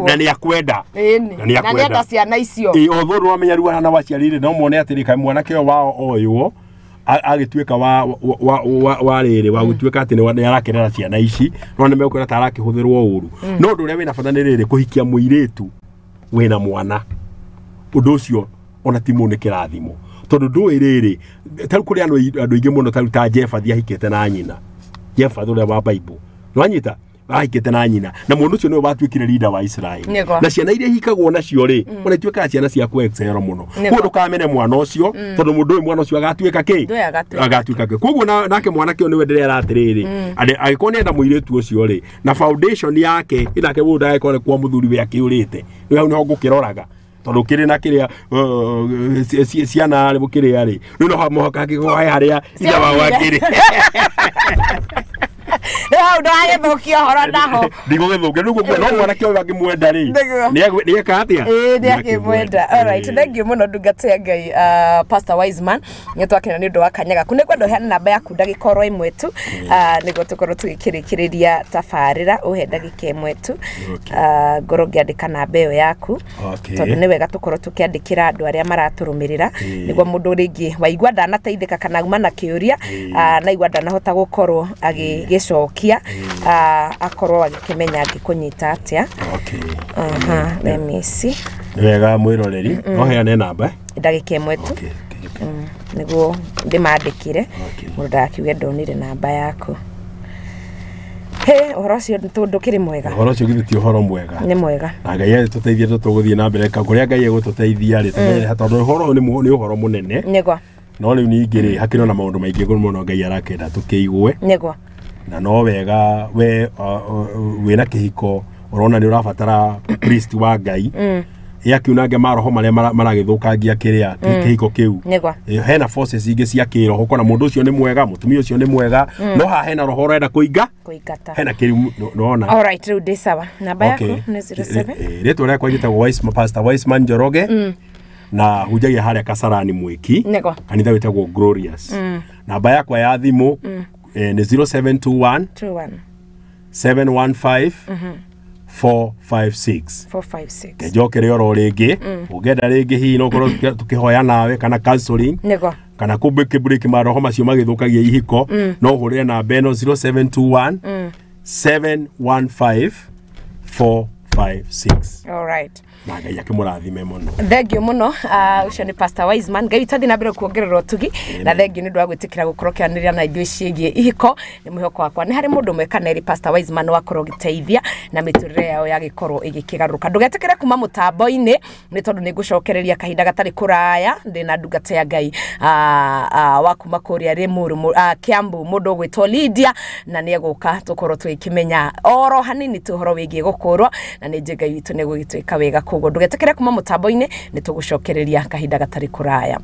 [SPEAKER 3] na ni akwenda
[SPEAKER 2] na ni akwenda ciana icio
[SPEAKER 3] othuru wamenya ruana na waciarire no muone atiri kai mwana kio wao oywo agituika wa riri wa gutuika ati ni arakenera ciana ici no ni mekura ta arakihũthĩrwo uru no ndu ria wina bata ni riri kuhikia muiritu wina mwana undu ucio ona timu ni kirathimo tondu ndui riri taru kuri andu ingi muno taru ta Jefathi ahikete na nyina Jefathi uria wa Bible nwanyita ahikete na nyina na mundu ucio ni watuikire leader wa Israel na ciana iria hikagwo nacio ri ona ituika ciana cia ku excel muno kundu kamene mwana ucio tondu mundu mwana ucio agatuika ki agatuika ki koguo nake mwana kio ni wendelea ratiriri agikone enda muiritu ucio ri na foundation yake inake mundu agikone kwa muthuri we akiurite ni hau ni hongukiroraga tondu kiri na kiria ciana ri bukiria ri no hamoka kigoya haria ida wa wakiri
[SPEAKER 2] Leo ndo agithukio horo naho
[SPEAKER 3] ndigo githuke nugo no mwana kio bagimwenda ri ni ekatia
[SPEAKER 2] ni akimwenda. All right, thank you muno ndungata ya Ngai Pastor Wiseman nyetwakena ni ndo wakanyaga kune kwendo hena namba yaku ndagikoro imwe tu nigo tukorwo tugikirikiriria tafarira uhe ndagika imwe tu ngoro ngiandika namba iyo yaku tondu ni wega tukorwo tukiandikira andu aria maraturumirira nigo mundu ringi waigua ndanateithika kana uma na kiuria na igua ndanahota gukorwo agigicokia akorwo agikimenya ngikunyita atia. Let me see.
[SPEAKER 3] Wega mwiroreri no heane namba
[SPEAKER 2] ndagika imwe tu niguo ndimandikire mundu ndakiuge ndonire namba yaku. Uhoro cio ndukiri mwega
[SPEAKER 3] uhoro cio githiti uhoro mwega
[SPEAKER 2] ni mwega
[SPEAKER 3] na Ngai tuteithie tuguthie na mbere kuria Ngai egututeithia ri tumenye tondu uhoro ni uhoro munene
[SPEAKER 2] nigwa
[SPEAKER 3] no riu ningiri hakiri na maundu maingi muno Ngai arakenda tukiigwe
[SPEAKER 2] nigwa
[SPEAKER 3] na no wega we wina kihiko urona ni urabatara priest wa Ngai yakiunange maroho maria maragithukangia kiria kihiko kiu hena forces ingi cia kiroho kona mundu ucio ni mwega mutumia ucio ni mwega no ha hena roho renda kuigata hena kiri nona.
[SPEAKER 2] All right, ru de sawa namba yako ni 07
[SPEAKER 3] reto ria kwagita Wiseman Pastor Wiseman Njoroge na hujagia haria Kasarani Mwiki kanitha witagwo Glorious namba yakwa ya thimu ni 0721 715 456 njokere oro ringi ugenda ringi hi no korwo tukihoya nawe kana counseling kana kubeke break maroho macio magithukagia ihiko no hurire na beno 0721 715 456.
[SPEAKER 2] All right.
[SPEAKER 3] Na ngai akimurathime muno.
[SPEAKER 2] Thengio muno ucio ni Pastor Wiseman. Ngai tathi na mbere kuongerera utugi na thengio ni ndwa gwitikira gukorokianiria na ithuĩ ciĩgie ihiko ni mwihoko wakwa ni hari mundu mwekaneri Pastor Wiseman wakorwo giteithia na miturire yao yagikorwo igikigaruka. Ndugetikire kuma mutambo-ini ni tondu ni ngucokereria kahinda gatari kuraya ndina ndungata ya Ngai wa kuma kuria Rimuru Kiambu mundu gwitwo Lydia na ni eguka tukorwo twikimenya oro hanini tuhoro wigie gukurwo na ni Ngai witu ni gugitwika wega koguo ndugetekere kuma mutambo-ini ni tugucokereria kahinda gatari kuraya.